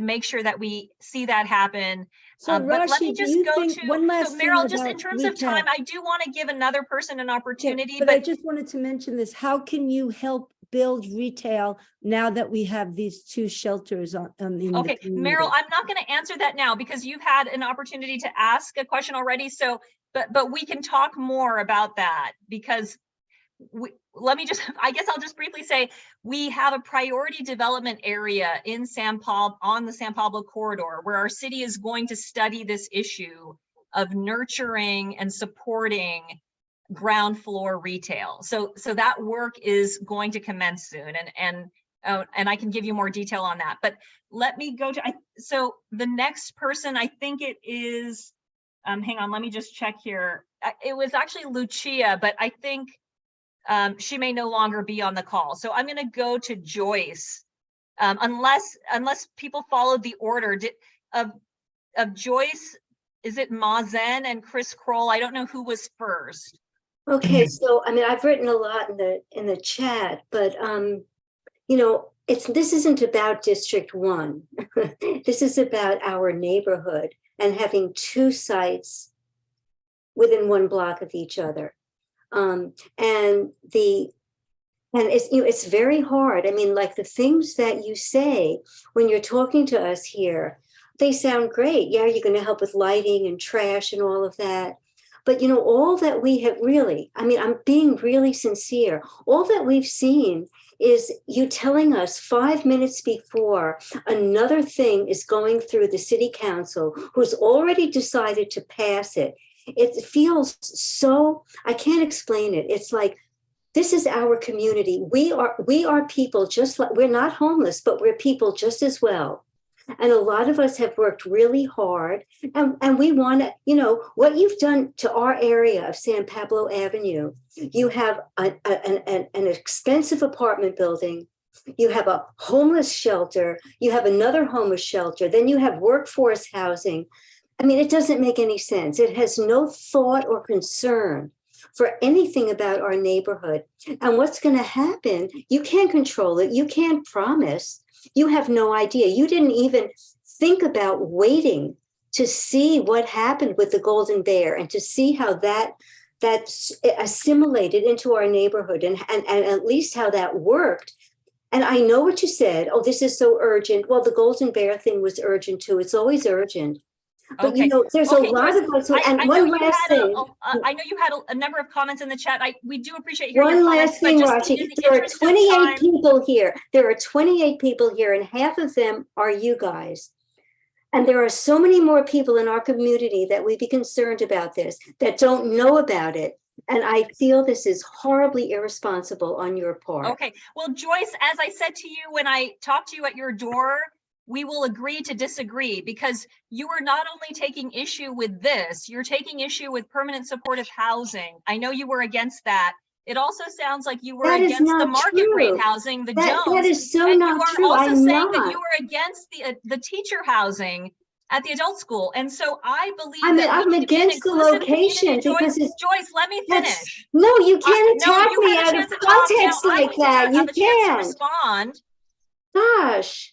make sure that we see that happen. So but let me Rashi, just go to one last thing Meryl, just in about terms of retail. time, I do want to give another person an opportunity. Yeah, but I just wanted to mention this. How can you help build retail now that we have these 2 shelters on in Okay, the community? Meryl, I'm not going to answer that now because you've had an opportunity to ask a question already. So, but we can talk more about that because I guess I'll just briefly say, we have a priority development area in San Pablo, on the San Pablo corridor, where our city is going to study this issue of nurturing and supporting ground floor retail. So that work is going to commence soon, and I can give you more detail on that. But let me go to, so the next person, I think it is, hang on, let me just check here. It was actually Lucia, but I think she may no longer be on the call. So I'm going to go to Joyce, unless people followed the order. of Joyce, is it Mazen and Chris Kroll? I don't know who was first. Okay, so I mean, I've written a lot in the chat, but you know, this isn't about District 1. This is about our neighborhood and having two sites within 1 block of each other. And it's, you know, it's very hard. I mean, like the things that you say when you're talking to us here, they sound great. Yeah, you're going to help with lighting and trash and all of that. But, you know, all that we have really, I mean, I'm being really sincere. All that we've seen is you telling us 5 minutes before another thing is going through the city council who's already decided to pass it. It feels so, I can't explain it. It's like, this is our community. We are people just like, we're not homeless, but we're people just as well. And a lot of us have worked really hard, and we want to, you know, what you've done to our area of San Pablo Avenue. You have an expensive apartment building. You have a homeless shelter. You have another homeless shelter. Then you have workforce housing. I mean, it doesn't make any sense. It has no thought or concern for anything about our neighborhood. And what's going to happen, you can't control it. You can't promise. You have no idea. You didn't even think about waiting to see what happened with the Golden Bear and to see how that's assimilated into our neighborhood and at least how that worked. And I know what you said. Oh, this is so urgent. Well, the Golden Bear thing was urgent too. It's always urgent. But Okay. you know, there's a lot Joyce, of us. I And know one you last had thing. I know you had a number of comments in the chat. We do appreciate hearing One your comments, last but thing, just in Rashi. the There are interest of 28 time- people here. There are 28 people here, and half of them are you guys. And there are so many more people in our community that we'd be concerned about this, that don't know about it. And I feel this is horribly irresponsible on your part. Okay, well, Joyce, as I said to you when I talked to you at your door, we will agree to disagree, because you are not only taking issue with this, you're taking issue with permanent supportive housing. I know you were against that. It also sounds like you were That is against the not market rate true. housing, the That Jones. is so And not you are true. also I'm saying that not. you were against the teacher housing at the adult school. And so I believe I mean, that we I'm need to be an against the inclusive location community. because it's Joyce, let me that's- finish. No, you can't No, attack you me had a out of chance to talk. Now context I like need to that. have You a chance to can't. respond. Gosh.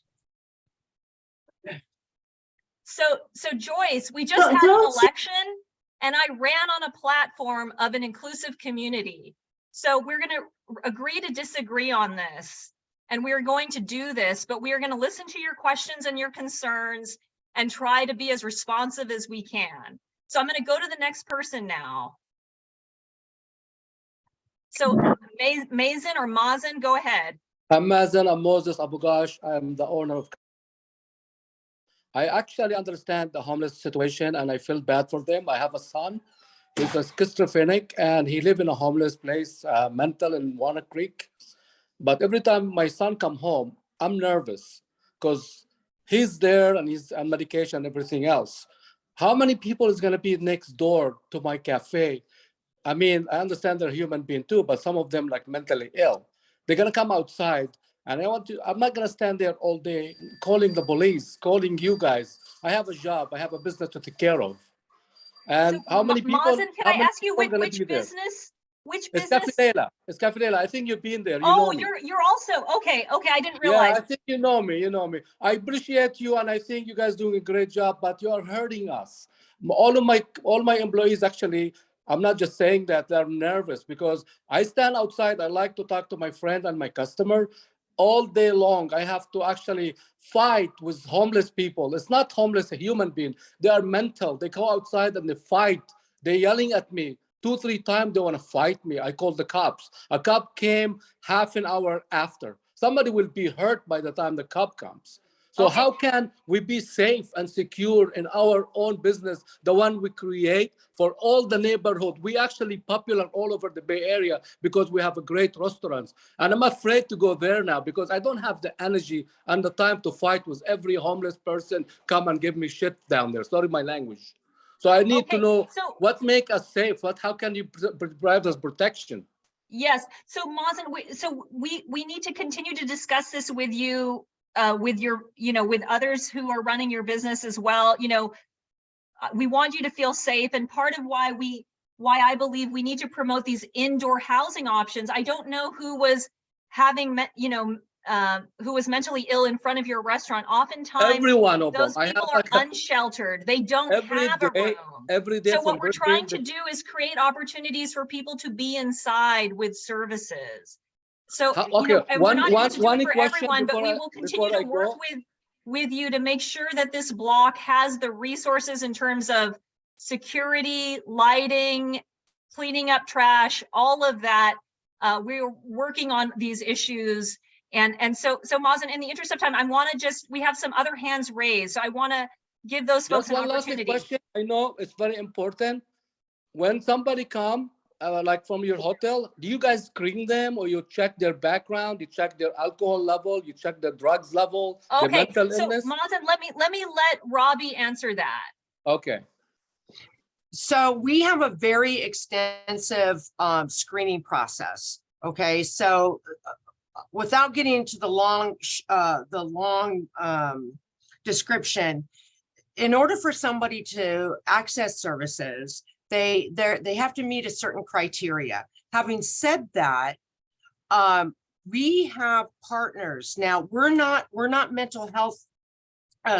So Joyce, we just had an Don't say- election and I ran on a platform of an inclusive community. So we're going to agree to disagree on this, and we are going to do this, but we are going to listen to your questions and your concerns and try to be as responsive as we can. So I'm going to go to the next person now. So Mazen or Mazen, go ahead. I'm Mazen, I'm Moses Abugash. I'm the owner of. I actually understand the homeless situation and I feel bad for them. I have a son, he's a schizophrenic and he lives in a homeless place, mental in Walnut Creek. But every time my son come home, I'm nervous because he's there and he's on medication and everything else. How many people is going to be next door to my cafe? I mean, I understand they're human being too, but some of them like mentally ill. They're gonna come outside, and I'm not gonna stand there all day calling the police, calling you guys. I have a job, I have a business to take care of. And So, how many people? Mazen, can I ask you gonna which be there? business? Which It's business? Cafe Lela. It's Cafe Lela. I think you've been there. You Oh, know me. you're also okay. I didn't Yeah, realize. I think you know me. You know me. I appreciate you, and I think you guys doing a great job. But you are hurting us. All my employees actually. I'm not just saying that they're nervous because I stand outside. I like to talk to my friend and my customer all day long. I have to actually fight with homeless people. It's not homeless, a human being. They are mental. They go outside and they fight. They're yelling at me. 2-3 times they want to fight me. I called the cops. A cop came half an hour after. Somebody will be hurt by the time the cop comes. So Okay. how can we be safe and secure in our own business, the one we create for all the neighborhood? We actually popular all over the Bay Area because we have a great restaurants. And I'm afraid to go there now because I don't have the energy and the time to fight with every homeless person come and give me shit down there. Sorry my language. So I need to Okay, know so what make us safe. How can you provide us protection? yes, so Mazen, we need to continue to discuss this with you with your, with others who are running your business as well. We want you to feel safe, and part of why I believe we need to promote these indoor housing options. I don't know who was having, who was mentally ill in front of your restaurant. Oftentimes, Every one of them. those I have people are like unsheltered. They don't every have a day, room. every day So from what we're Berkeley. trying to do is create opportunities for people to be inside with services. So, Okay, and we're not able to do one it for question everyone, but before we I will continue to go. work with you to make sure that this block has the resources in terms of security, lighting, cleaning up trash, all of that. We're working on these issues. And so Mazen, in the interest of time, we have some other hands raised. So I want to give those folks Just an one last opportunity. question. I know it's very important. When somebody come, like from your hotel, do you guys screen them, or you check their background, you check their alcohol level, you check their drugs level, their Okay, mental so illness? Mazen, let Robbie answer that. Okay. So we have a very extensive screening process. Okay, so without getting into the long description, in order for somebody to access services, they have to meet a certain criteria. Having said that, we have partners. Now we're not mental health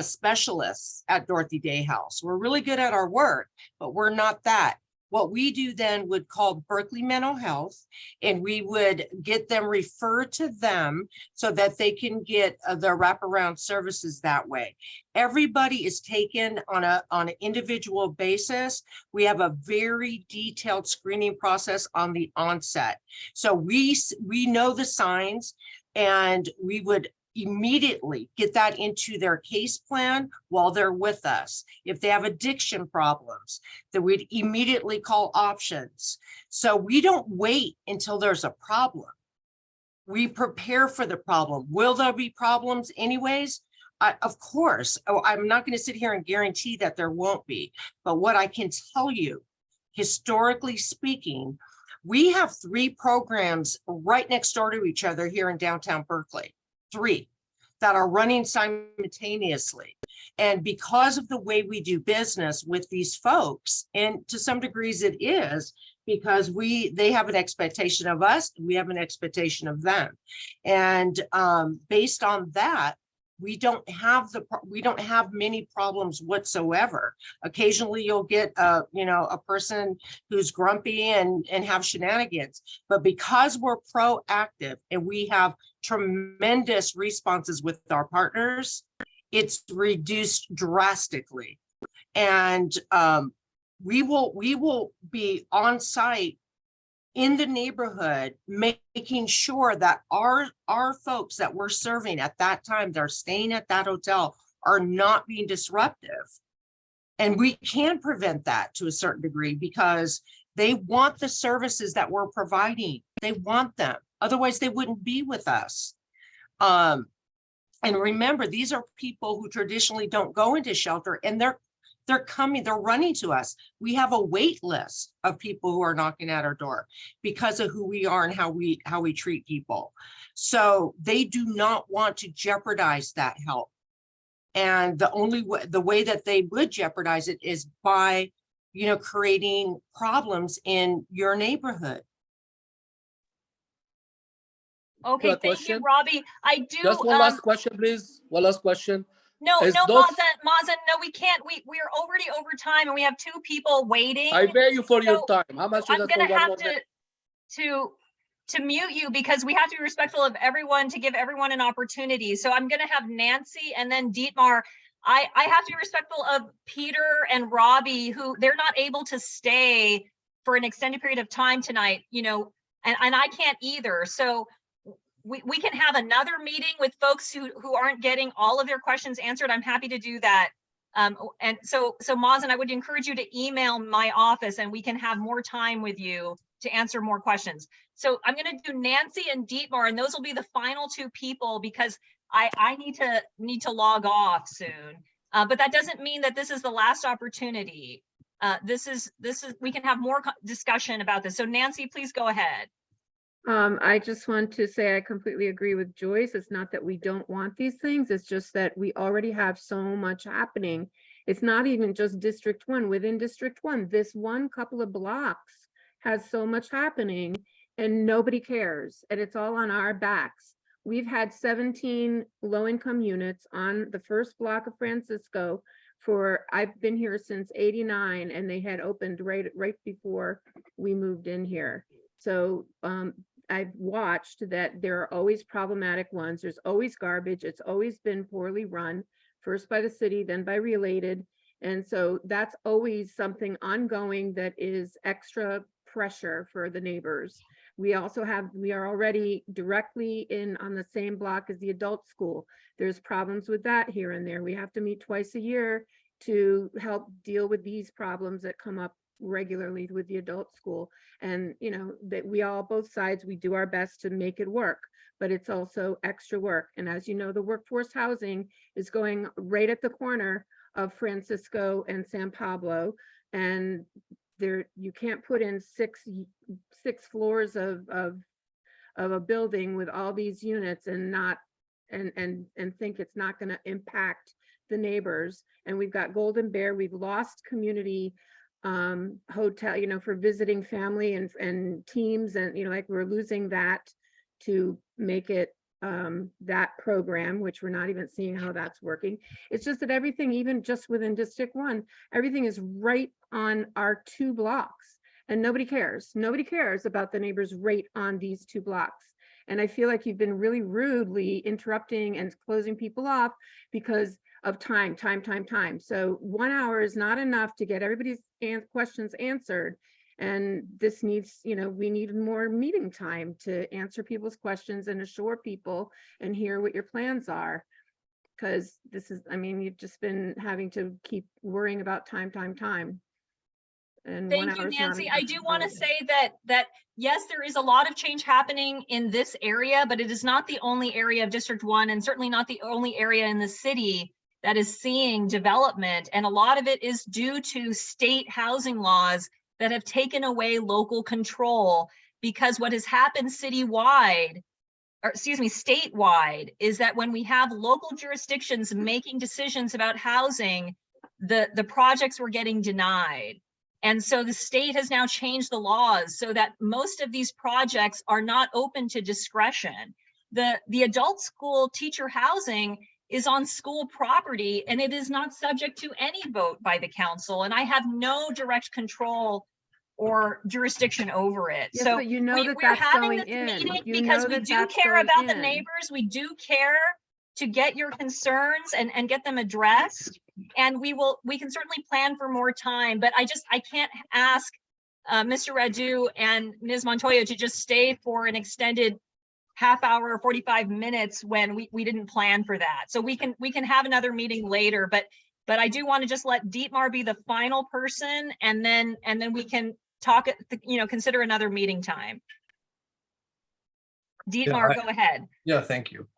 specialists at Dorothy Day House. We're really good at our work, but we're not that. What we do then would call Berkeley Mental Health, and we would get them referred to them so that they can get their wraparound services that way. Everybody is taken on an individual basis. We have a very detailed screening process on the onset. So we know the signs, and we would immediately get that into their case plan while they're with us. If they have addiction problems, then we'd immediately call options. So we don't wait until there's a problem. We prepare for the problem. Will there be problems anyways? Of course. I'm not going to sit here and guarantee that there won't be, but what I can tell you, historically speaking, we have 3 programs right next door to each other here in downtown Berkeley. 3 that are running simultaneously. And because of the way we do business with these folks, and to some degrees it is because they have an expectation of us, we have an expectation of them. And based on that, we don't have many problems whatsoever. Occasionally you'll get a person who's grumpy and have shenanigans, but because we're proactive and we have tremendous responses with our partners, it's reduced drastically. And we will be on site in the neighborhood, making sure that our folks that we're serving at that time, they're staying at that hotel, are not being disruptive. And we can prevent that to a certain degree because they want the services that we're providing. They want them. Otherwise, they wouldn't be with us. And remember, these are people who traditionally don't go into shelter, and they're running to us. We have a wait list of people who are knocking at our door because of who we are and how we treat people. So they do not want to jeopardize that help. And the way that they would jeopardize it is by, creating problems in your neighborhood. Okay, thank you, Robbie. I do. Just one last question, please. One last question. No, Mazen, no, we can't. We're already over time, and we have 2 people waiting. I pay you for your time. How much is I'm it for gonna one have more day? to mute you because we have to be respectful of everyone to give everyone an opportunity. So I'm gonna have Nancy and then Dietmar. I have to be respectful of Peter and Robbie, who they're not able to stay for an extended period of time tonight, and I can't either. So we can have another meeting with folks who aren't getting all of their questions answered. I'm happy to do that. And so Mazen, I would encourage you to email my office and we can have more time with you to answer more questions. So I'm going to do Nancy and Dietmar, and those will be the final 2 people because I need to log off soon. But that doesn't mean that this is the last opportunity. This is we can have more discussion about this. So Nancy, please go ahead. I just want to say I completely agree with Joyce. It's not that we don't want these things. It's just that we already have so much happening. It's not even just District 1. Within District 1, this one couple of blocks has so much happening and nobody cares. And it's all on our backs. We've had 17 low-income units on the first block of Francisco I've been here since '89, and they had opened right before we moved in here. So I've watched that there are always problematic ones. There's always garbage. It's always been poorly run, first by the city, then by Related. And so that's always something ongoing that is extra pressure for the neighbors. We are already directly on the same block as the adult school. There's problems with that here and there. We have to meet twice a year to help deal with these problems that come up regularly with the adult school. And that both sides, we do our best to make it work, but it's also extra work. And as you know, the workforce housing is going right at the corner of Francisco and San Pablo, and you can't put in six floors of a building with all these units and think it's not going to impact the neighbors. And we've got Golden Bear. We've lost community hotel, for visiting family and teams, and like we're losing that to make it that program, which we're not even seeing how that's working. It's just that everything, even just within District 1, everything is right on our 2 blocks, and nobody cares. Nobody cares about the neighbors right on these 2 blocks. And I feel like you've been really rudely interrupting and closing people off because of time. So 1 hour is not enough to get everybody's questions answered. And this needs, we need more meeting time to answer people's questions and assure people and hear what your plans are. Because you've just been having to keep worrying about time. And Thank you, Nancy. I do want to say that yes, there is a lot of change happening in this area, but it is not the only area of District 1, and certainly not the only area in the city that is seeing development. And a lot of it is due to state housing laws that have taken away local control, because what has happened statewide, is that when we have local jurisdictions making decisions about housing, the projects were getting denied. And so the state has now changed the laws so that most of these projects are not open to discretion. The adult school teacher housing is on school property, and it is not subject to any vote by the council. And I have no direct control or jurisdiction over it. Yes, so but we're having this meeting because we do care about the neighbors. We do care to get your concerns and get them addressed. And we can certainly plan for more time, but I can't ask Mr. Radu and Ms. Montoya to just stay for an extended half hour or 45 minutes when we didn't plan for that. So we can have another meeting later, but I do want to just let Dietmar be the final person, and then we can talk, consider another meeting time. Dietmar, go ahead. Yeah, thank you.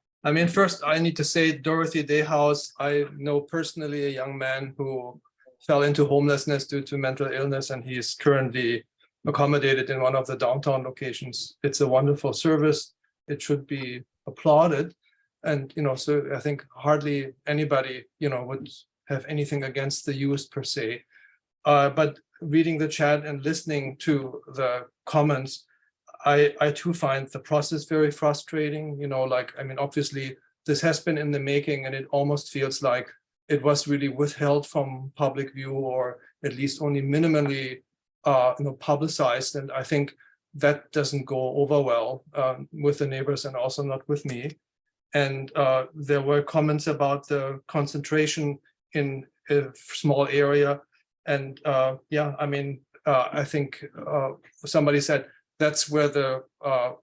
First I need to say Dorothy Day House, I know personally a young man who fell into homelessness due to mental illness, and he is currently accommodated in one of the downtown locations. It's a wonderful service. It should be applauded. And, so I think hardly anybody, would have anything against the use per se. But reading the chat and listening to the comments, I too find the process very frustrating. Obviously this has been in the making, and it almost feels like it was really withheld from public view, or at least only minimally publicized. And I think that doesn't go over well with the neighbors, and also not with me. And there were comments about the concentration in a small area. And I think somebody said that's where the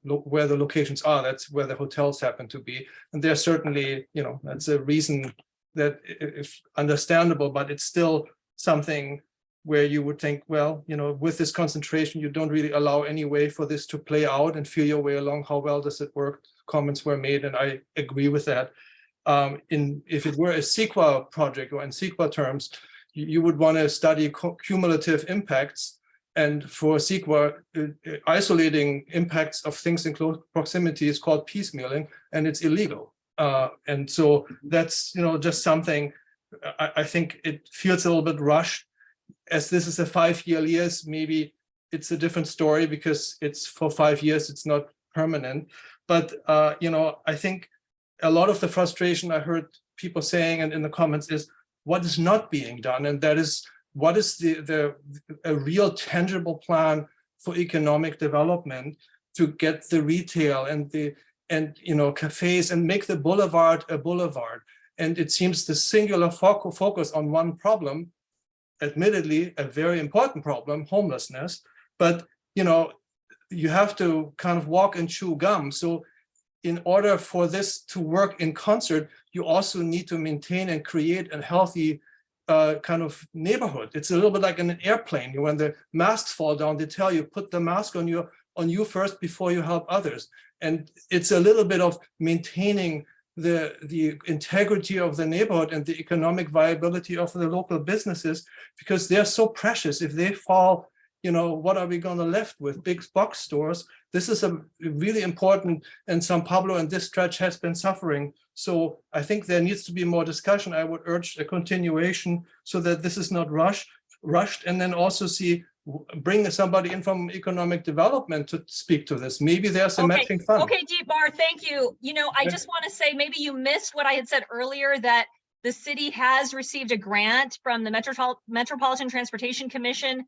locations are. That's where the hotels happen to be. And there's certainly, that's a reason that is understandable, but it's still something where you would think, well, with this concentration, you don't really allow any way for this to play out and feel your way along. How well does it work? Comments were made, and I agree with that. If it were a CEQA project, or in CEQA terms, you would want to study cumulative impacts And for CEQA, isolating impacts of things in close proximity is called piecemealing, and it's illegal. And so that's, just something I think it feels a little bit rushed. As this is a 5-year lease, maybe it's a different story because it's for 5 years, it's not permanent. But, I think a lot of the frustration I heard people saying and in the comments is what is not being done. And that is, what is a real tangible plan for economic development to get the retail and cafes and make the boulevard a boulevard. And it seems the singular focus on one problem, admittedly a very important problem, homelessness, but you have to kind of walk and chew gum. So in order for this to work in concert, you also need to maintain and create a healthy kind of neighborhood. It's a little bit like in an airplane. When the masks fall down, they tell you, put the mask on you first before you help others. And it's a little bit of maintaining the integrity of the neighborhood and the economic viability of the local businesses, because they're so precious. If they fall, what are we going to left with? Big box stores. This is a really important, and Sao Paulo and this stretch has been suffering. So I think there needs to be more discussion. I would urge a continuation so that this is not rushed, and then also bring somebody in from economic development to speak to this. Maybe there's a matching fund. Okay, Deepar, thank you. I just want to say, maybe you missed what I had said earlier, that the city has received a grant from the Metropolitan Transportation Commission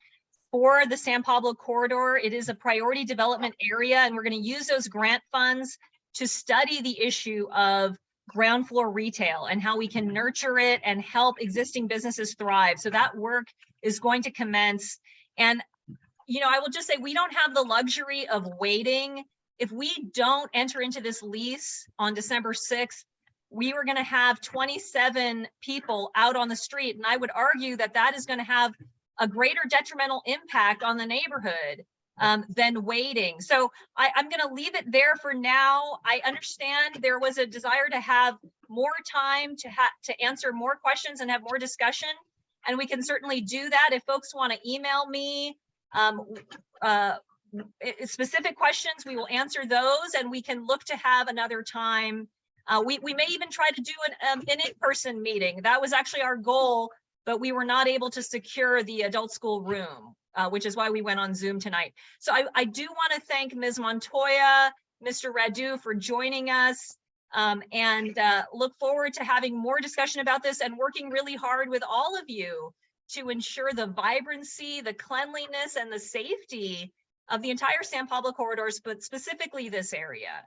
for the San Pablo corridor. It is a priority development area, and we're going to use those grant funds to study the issue of ground floor retail and how we can nurture it and help existing businesses thrive. So that work is going to commence. And, I will just say, we don't have the luxury of waiting. If we don't enter into this lease on December 6th, we were going to have 27 people out on the street. And I would argue that that is going to have a greater detrimental impact on the neighborhood than waiting. So I'm going to leave it there for now. I understand there was a desire to have more time to answer more questions and have more discussion. And we can certainly do that. If folks want to email me specific questions, we will answer those, and we can look to have another time. We may even try to do an in-person meeting. That was actually our goal, but we were not able to secure the adult school room, which is why we went on Zoom tonight. So I do want to thank Ms. Montoya, Mr. Radu for joining us, and look forward to having more discussion about this and working really hard with all of you to ensure the vibrancy, the cleanliness, and the safety of the entire San Pablo corridors, but specifically this area.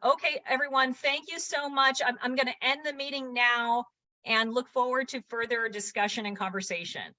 Okay, everyone, thank you so much. I'm going to end the meeting now and look forward to further discussion and conversation.